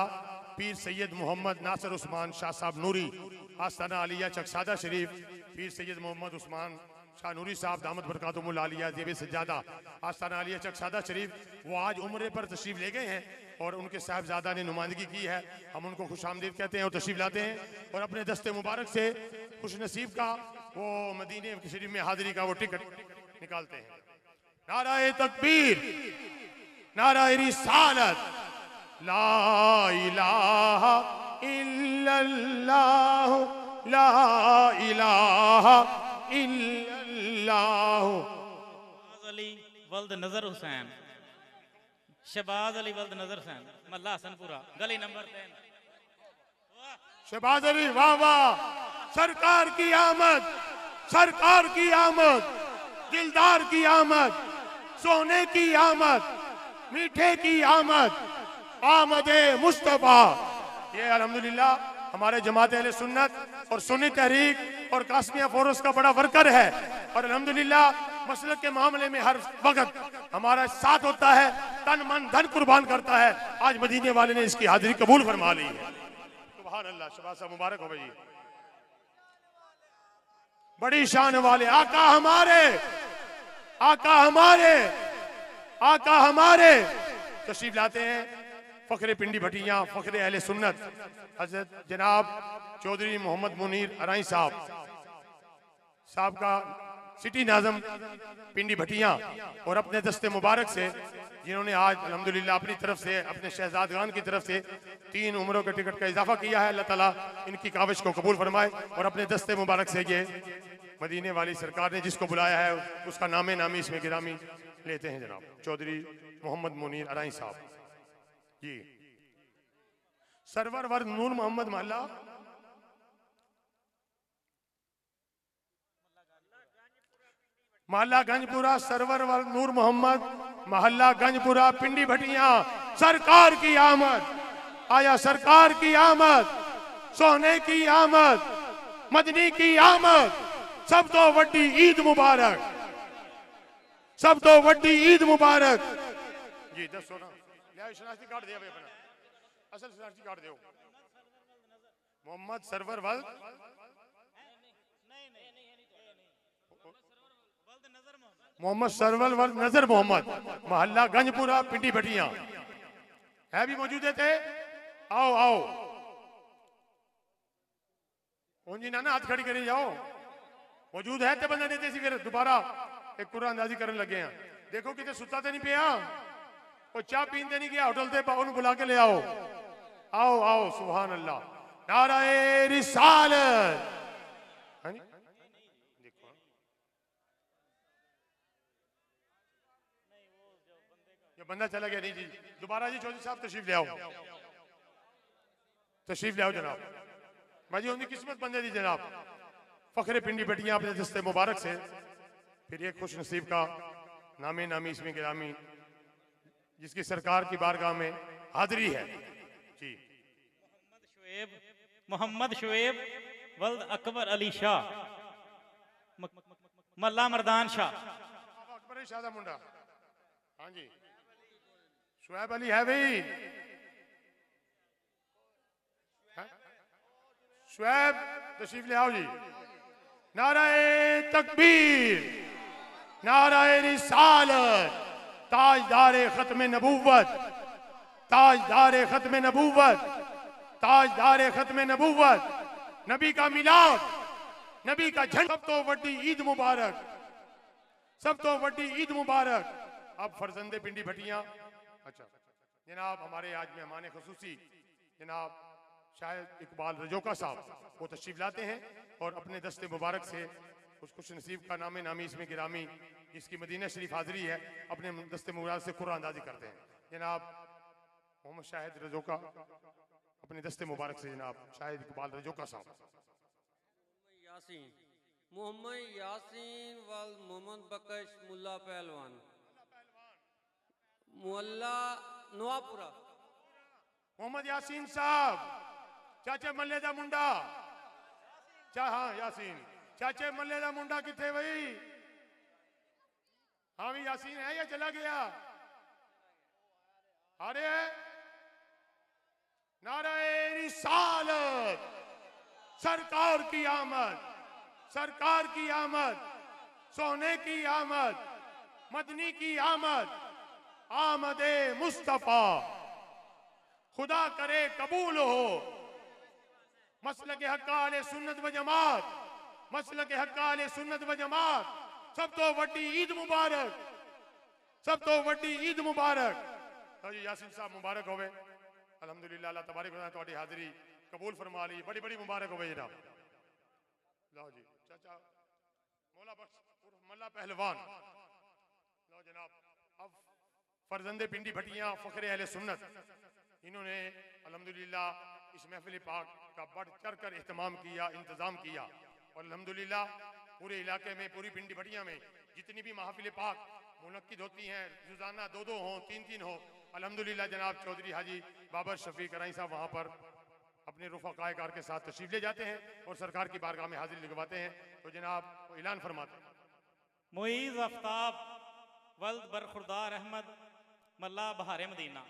पीर सैयद मोहम्मद नासिर उस्मान शाह साहब नूरी आस्ताना आलिया चकसादा शरीफ, पीर सैयद मोहम्मद उस्मान शाह नूरी साहब दामद बरकातुहुल आलिया ज़ेब सज्जादा आस्ताना आलिया चकसादा शरीफ, वो आज उम्रे पर तशरीफ ले गए हैं और उनके साहबजादा ने नुमाइंदगी की है। हम उनको खुशामदीद कहते हैं और तशरीफ लाते हैं और अपने दस्ते मुबारक से खुश नसीब का वो मदीने शरीफ में हाजिरी का वो टिकट निकालते हैं। नाराए तकबीर, नाराए रिसालत, ला इलाहा इल्लल्लाह, ला इलाहा इल्लल्लाह। अली वल्द नजर हुसैन, शहबाज अली वल्द नजर हुसैन, मल्ला हसनपुरा, गली नंबर 3। शहबाज अली, वाह वाह, सरकार की आमद, सरकार की आमद, दिलदार की आमद, सोने की आमद, मीठे की आमद, आमदे मुस्तफा। ये अल्हम्दुलिल्लाह हमारे जमात अहले सुन्नत और सुन्नी तहरीक और कासमिया फोरस का बड़ा वर्कर है और अल्हम्दुलिल्लाह मसलक के मामले में हर वक्त हमारा साथ होता है, तन मन धन कुर्बान करता है। आज मदीने वाले ने इसकी हाजिरी कबूल फरमा ली है। सुभान अल्लाह, शबाश साहब मुबारक हो भाई। बड़ी शान वाले आका हमारे, आका हमारे, आका हमारे तशरीफ लाते हैं। फखरे पिंडी भटिया, फखरे अहले सुन्नत हजरत जनाब चौधरी मोहम्मद मुनीर अराई साहब का सिटी नाज़म पिंडी भटिया और अपने दस्ते मुबारक से जिन्होंने आज अल्हम्दुलिल्लाह अपनी तरफ से अपने शहजादगान की तरफ से 3 उम्रों के टिकट का इजाफा किया है। अल्लाह ताला इनकी काविश को कबूल फरमाए और अपने दस्ते मुबारक से ये मदीने वाली सरकार ने जिसको बुलाया है उसका नामे नामी इसमें गिरामी लेते हैं। जनाब चौधरी मोहम्मद मुनीर अराई साहब जी, सरवर वर्द नूर मोहम्मद महल्ला महल्ला गंजपुरा, सरवर वर्द नूर मोहम्मद महल्ला गंजपुरा पिंडी भटिया, सरकार की आमद, आया सरकार की आमद, सोने की आमद, मदनी की आमद, सब तो वड्डी ईद मुबारक, सब तो वड्डी ईद मुबारक। जी दसो ना, शनाख्ती कार्ड दे अपना, असल शनाख्ती कार्ड दो। मोहम्मद सरवर वल्द मोहम्मद सरवर वल्द नजर मोहम्मद मोहल्ला गंजपुरा पिंडी भटिया है भी मौजूद थे। आओ आओ जी ना हाथ खड़ी करी जाओ, मौजूद है तो बंदा देते सी फिर दोबारा एक कुरान अंदाजी करने लगे हैं। देखो किते सुता तो नहीं पिया, वो चाह पीते नहीं गया होटल से, बुला के ले आओ। आओ आओ, सुभान अल्लाह, नाराए रिसालत। हाँ जी देखो ये बंदा चला गया नहीं जी, दोबारा जी चौधरी साहब तशरीफ ले आओ, तशरीफ ले आओ जनाब। भाई जी उनकी किस्मत बंदे दी जनाब। फखरे पिंडी भटिया अपने दस्ते मुबारक से फिर एक खुश नसीब का नामे नामी इसमें गिरामी जिसकी सरकार की बारगाह में हाजिरी है जी। मोहम्मद शुएब वल्द अकबर अली शाह, मल्ला मर्दान शाह, अकबर अली शाह दा मुंडा। हाँ जी शुएब अली है भाई, शुएब तशरीफ ले आओ जी। नाराए तकबीर, नाराए रिसालत, ताजदारे खत्म नबूवत, ताजदारे खत्म नबूवत, ताजदारे खत्म नबूवत, नबी का मिलाद, नबी का झंडा। सब तो वड्डी ईद मुबारक, सब तो वड्डी ईद मुबारक। अब फरजंदे पिंडी भटिया, अच्छा जनाब हमारे आज मेहमान खुसूसी जनाब शायद इकबाल रजोका साहब वो तशरीफ लाते हैं और अपने दस्ते मुबारक से उस खुश नसीब का नामे नामी इसमें गिरामी जिसकी मदीना शरीफ हाजिरी है अपने दस्ते मुबारक से कुरान अंदाजी करते हैं। जनाब मोहम्मद शाहिद रजोका अपने दस्ते मुबारक से जनाब शाहिद इकबाल रजोका साहब। यासीन मोहम्मद यासीन वाल मोहम्मद बकश मुल्ला पहलवान मुअल्ला नवापुरा। मोहम्मद यासीन साहब चाचे मल्ले दा मुंडा, हाँ यासीन चाचे मल्ले दा मुंडा किथे भाई? हाँ भी यासीन है या चला गया? अरे रिसालत, सरकार की आमद, सरकार की आमद, सोने की आमद, मदनी की आमद, आमदे मुस्तफा खुदा करे कबूल हो। मसलक हक्का आले सुन्नत व जमात, मसलक हक्का आले सुन्नत व जमात, सब तो वड्डी ईद मुबारक, सब तो वड्डी ईद मुबारक। तो जी यासीन साहब मुबारक होवे। अल्हम्दुलिल्लाह अल्लाह तबारक व तआला तुम्हारी हाजिरी कबूल फरमा ली, बड़ी बड़ी मुबारक होवे जनाब। लो जी चाचा मौला बख्श उर्फ मल्ला पहलवान। लो जनाब अब फरजंदे पिंडी भटियां फखरे अहले सुन्नत, इन्होंने अल्हम्दुलिल्लाह इस महफिल पाक का बढ़ चढ़ कर एहतमाम किया, इंतजाम किया। और अल्हम्दुलिल्लाह पूरे इलाके में, पूरी पिंडी भटियां में जितनी भी महफिल पाक मुनक्किद होती हैं, रोजाना 2-2 हो, 3-3 हो, अल्हम्दुलिल्लाह जनाब चौधरी हाजी बाबर शफीक कराई साहब वहां पर अपने रुफ़क़ाए कार के साथ तशरीफ ले जाते हैं और सरकार की बारगाह में हाजिरी लगवाते हैं। तो जनाब वो ऐलान फरमाते हैं। मुईज़ आफ्ताब वल्द बरखुरदार अहमद मल्ला बहारे मदीना,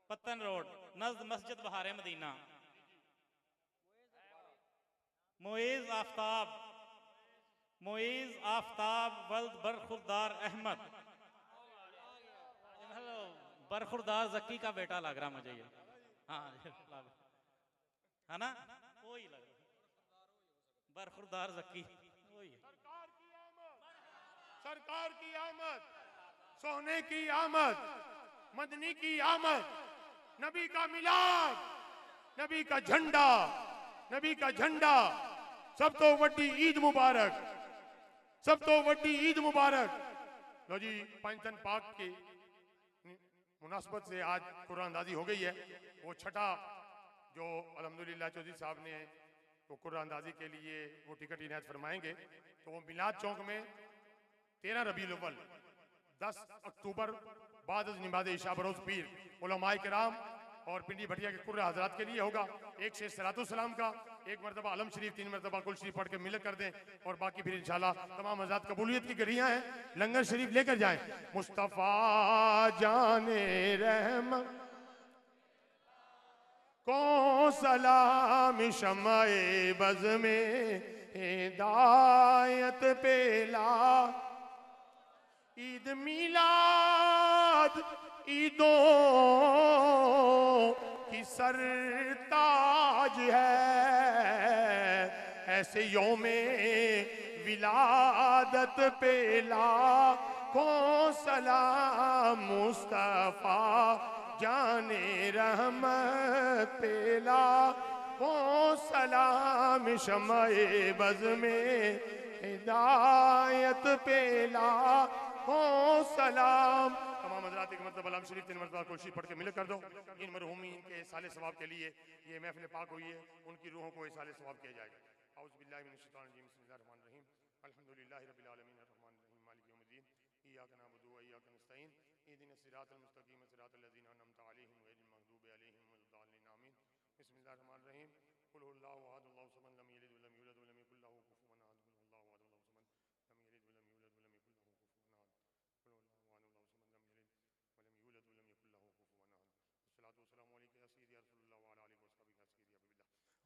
पत्तन रोड नज़द मस्जिद बहारे मदीना। मुईज़ आफ्ताब, मुईज़ आफ्ताब वल्द बरखुरदार अहमद। हेलो, बरखुरदार जक्की का बेटा लग रहा मुझे ये। हाँ है ना, वही लग रहा बरखुरदार जक्की वही है। सरकार की आमद, सोने की आमद, मदनी की आमद, नबी का मिलाद, नबी का झंडा, नबी का झंडा, सब तो वड्डी ईद मुबारक, सब तो वड्डी ईद मुबारक। लो जी पंचतन पाक की मुनासबत से आज कुरान अंदाजी हो गई है। वो छठा जो अल्हम्दुलिल्लाह चौधरी साहब ने वो कुरान अंदाजी के लिए वो टिकट इनायत फरमाएंगे, तो वो मिलाद चौक में 13 रबीउल अव्वल 10 अक्टूबर बाद नमाज़ इशा बरोज़ पीर उलमाए किराम और पिंडी भटिया के कुर्रा हजरात के लिए होगा। एक से सलातुस्सलाम का, एक मरतबा अलम शरीफ, 3 मरतबा कुल शरीफ पढ़ के मिलत कर दें और बाकी फिर इंशाल्लाह तमाम हजरात कबूलियत की गड़ियां हैं, लंगर शरीफ लेकर जाएं। मुस्तफ़ा जाने रहम को सलाम शमाए बज़ में हिदायत पेला, ईद मिलाद ईदों की सरताज है, ऐसे यौमे विलादत पेला को सलाम मुस्तफा जाने रहमत पेला को सलाम शमाए बज़ में हिदायत पेला को सलाम। तमाम हज़रात एक मरतबा अलम शरीफ 3 मरतबा कोशिश पढ़ के मिल कर दो। इन मरहूमीन के साले सवाब के लिए ये महफिल पाक हुई है, उनकी रूहों को साले सवाब किया जाएगा। औज़ु बिल्लाहि मिनश शैतानिर रजीम, बिस्मिल्लाहिर रहमानिर रहीम, अल्हम्दुलिल्लाहि रब्बिल आलमीन, अर्रहमानिर रहीम, मालिकि यौमिद्दीन, इय्याका नअबुदु व इय्याका नस्तईन, इहदिनस सिरातल मुस्तक़ीम, सिरातल लज़ीना अनअमता अलैहिम गैरिल मग़दूबि अलैहिम वलद्दालिन, आमीन। बिस्मिल्लाहिर रहमानिर रहीम, कुल हुवल्लाहु अहद, अल्लाहु समद, लम यलिद व लम यूलद व लम यकुल लहू कुफुवन अहद, कुल हुवल्लाहु अहद, अल्लाहु समद, लम यलिद व लम यूलद व लम यकुल लहू कुफुवन अहद, कुल हुवल्लाहु अहद, अल्लाहु समद, लम यलिद वलम यूलद वलम यकुल लहू कुफुवन अहद। अस्सलातु वस्सलामु अलैका या सय्यदी या रसूलल्लाह व अला आलिहि व अस्हाबिहि या सय्यदी या हबीबिल्लाह।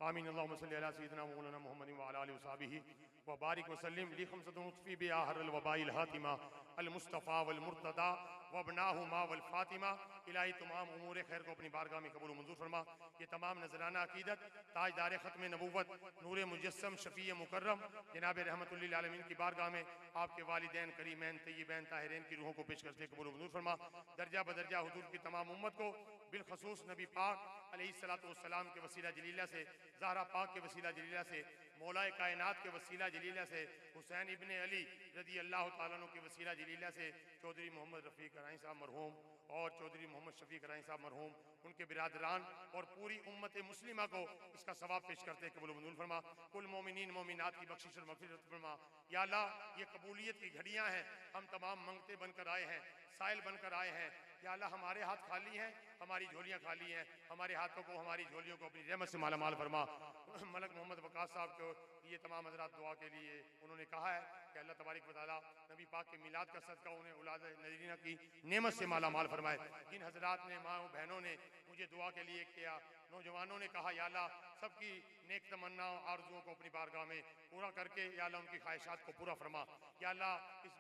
आमीन। अल्लाहुम्मा सल्लि अला सय्यिदिना मौलाना मुहम्मदिन व अला आलिहि व अस्हाबिहि व बारिक व सल्लिम लि खमसतुन उत्फी बिहा हरल वबाइल हातिमा अल मुस्तफा वल मुर्तदा व अबनाहुमा वल फातिमा। इलाही तमाम उमूर खैर को अपनी बारगाह में कबूल मंजूर फरमा। ये तमाम नजराना अकीदत ताजदार ख़त्म नबूवत नूर मुजस्सम शफ़ी मुकर्रम जनाब रहमतुल लिल आलमीन की बारगाह में आपके वालिदैन करीमैन तय्यबैन ताहिरीन की रूहों को पेश करते कबूल मंजूर फरमा। दर्जा बदर्जा हुजूर की तमाम उम्मत को बिलखसूस नबी पाक अलैहिस्सलातु वस्सलाम के वसीला जलीला से, ज़हरा पाक के वसीला जलीला से, मौलाए कायनात के वसीला जलीला से, हुसैन इब्ने अली रज़ी अल्लाह तआला अन्हु के वसीला जलीला से, चौधरी मोहम्मद रफ़ीक कराई साहब मरहूम और चौधरी मोहम्मद शफीक कराई साहब मरहूम, उनके बिरादरान और पूरी उम्मत मुस्लिमा को इसका सवाब पेश करते कबूल मंजूर फरमा। कुल मोमिनीन मोमिनात की बख्शिश और मग़फ़िरत फरमा। या अल्लाह ये कबूलियत की घड़ियां हैं, हम तमाम मंगते बनकर आए हैं, साइल बनकर आए हैं, या अल्लाह हमारे हाथ खाली हैं, हमारी झोलियां खाली हैं, हमारे हाथों को, हमारी झोलियों को अपनी रहमत से माला माल फरमा। मलक मोहम्मद वकास साहब को ये तमाम हजरात दुआ के लिए उन्होंने कहा है कि अल्लाह तबारक व तआला नबी पाक के मिलाद का सदका उन्हें औलाद नजरीना की नेमत से माला माल फरमाए। जिन हजरात ने, माँ बहनों ने मुझे दुआ के लिए किया, नौजवानों ने कहा या अल्लाह सबकी नेक तमन्ना आरजुओं को अपनी बारगाह में पूरा करके या अल्लाह उनकी ख्वाहिशात को पूरा फरमा। या अल्लाह इस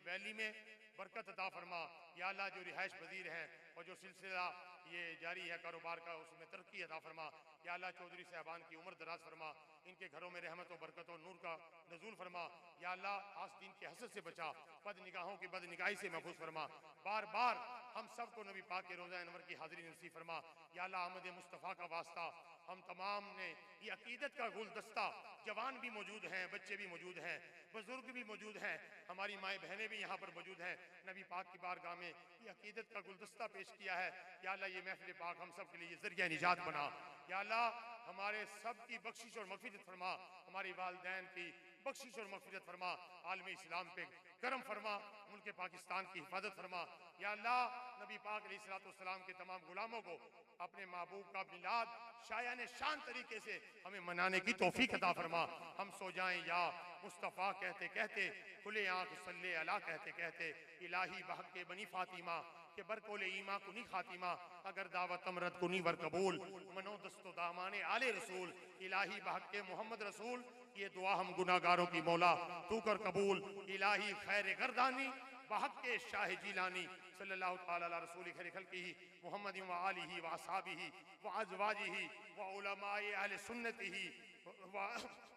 वैली में बरकत अता फरमा। या अल्लाह जो रिहाइश पजीर हैं और जो सिलसिला ये जारी है कारोबार का, उसमें तरक्की अता फरमा। या अल्लाह चौधरी साहबान की उम्र दराज फरमा, इनके घरों में रहमत और बरकत और नूर का नजूल फरमा। या अल्लाह आस्तीन के हसद से बचा, बद निगाहों की बद निगाही से महफूज फरमा। बार बार हम सबको नबी पाक के रोज़ा अनवर की हाजिरी नसीब फरमा। या अल्लाह अहमद मुस्तफ़ा का वास्ता हम तमाम ने ये अकीदत का गुलदस्ता, जवान भी मौजूद हैं, बच्चे भी मौजूद हैं, बुजुर्ग भी मौजूद हैं, हमारी माएँ बहनें भी यहाँ पर मौजूद हैं, नबी पाक की बारगाह में ये अकीदत का गुलदस्ता पेश किया है। या अल्लाह ये महफिल पाक हम सब के लिए ज़रिया निजात बना। या अल्लाह हमारे सब की बख्शिश और मग़फ़िरत फरमा, हमारी वालिदैन की बख्शिश और मग़फ़िरत फरमा, आलम इस्लाम पे करम फरमा, मुल्क पाकिस्तान की हिफाजत फरमा। या अल्लाह नबी पाक अलैहिस्सलाम के तमाम गुलामों को अपने महबूब का मिलाद शायान शान तरीके से हमें मनाने की तौफीक अता फरमा। हम सो जाएं या मुस्तफ़ा कहते कहते, खुले आँख सल्ले अला कहते कहते, इलाही बहक के बनी फातिमा के बरकोले ईमा कुनी खातिमा, अगर दावत अमरत कुनी वर कबूल, मनो दस्तो दामाने आले रसूल, इलाही बहक के मोहम्मद रसूल, ये दुआ हम गुनाहगारों की मौला तू कर कबूल, इलाही खैर गर्दानी बहक के शाह जिलानी सल्लल्लाहु तआला अला रसूल खैर खल्क़िही मुहम्मद व आलिही व असहाबिही व अज़वाजिही व उलमाए अहले सुन्नतिही व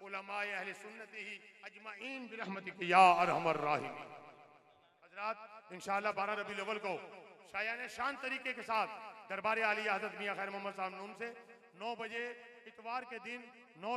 उलमाए अहले सुन्नतिही अजमाइन बिरहमतिक या अरहमर राहिमीन। हज़रात इंशाअल्लाह 12 रबीउल अव्वल को शायान शान तरीके के साथ दरबार आलिया हज़रत मियां खैर मोहम्मद साहब नून से 9 बजे इतवार के दिन 9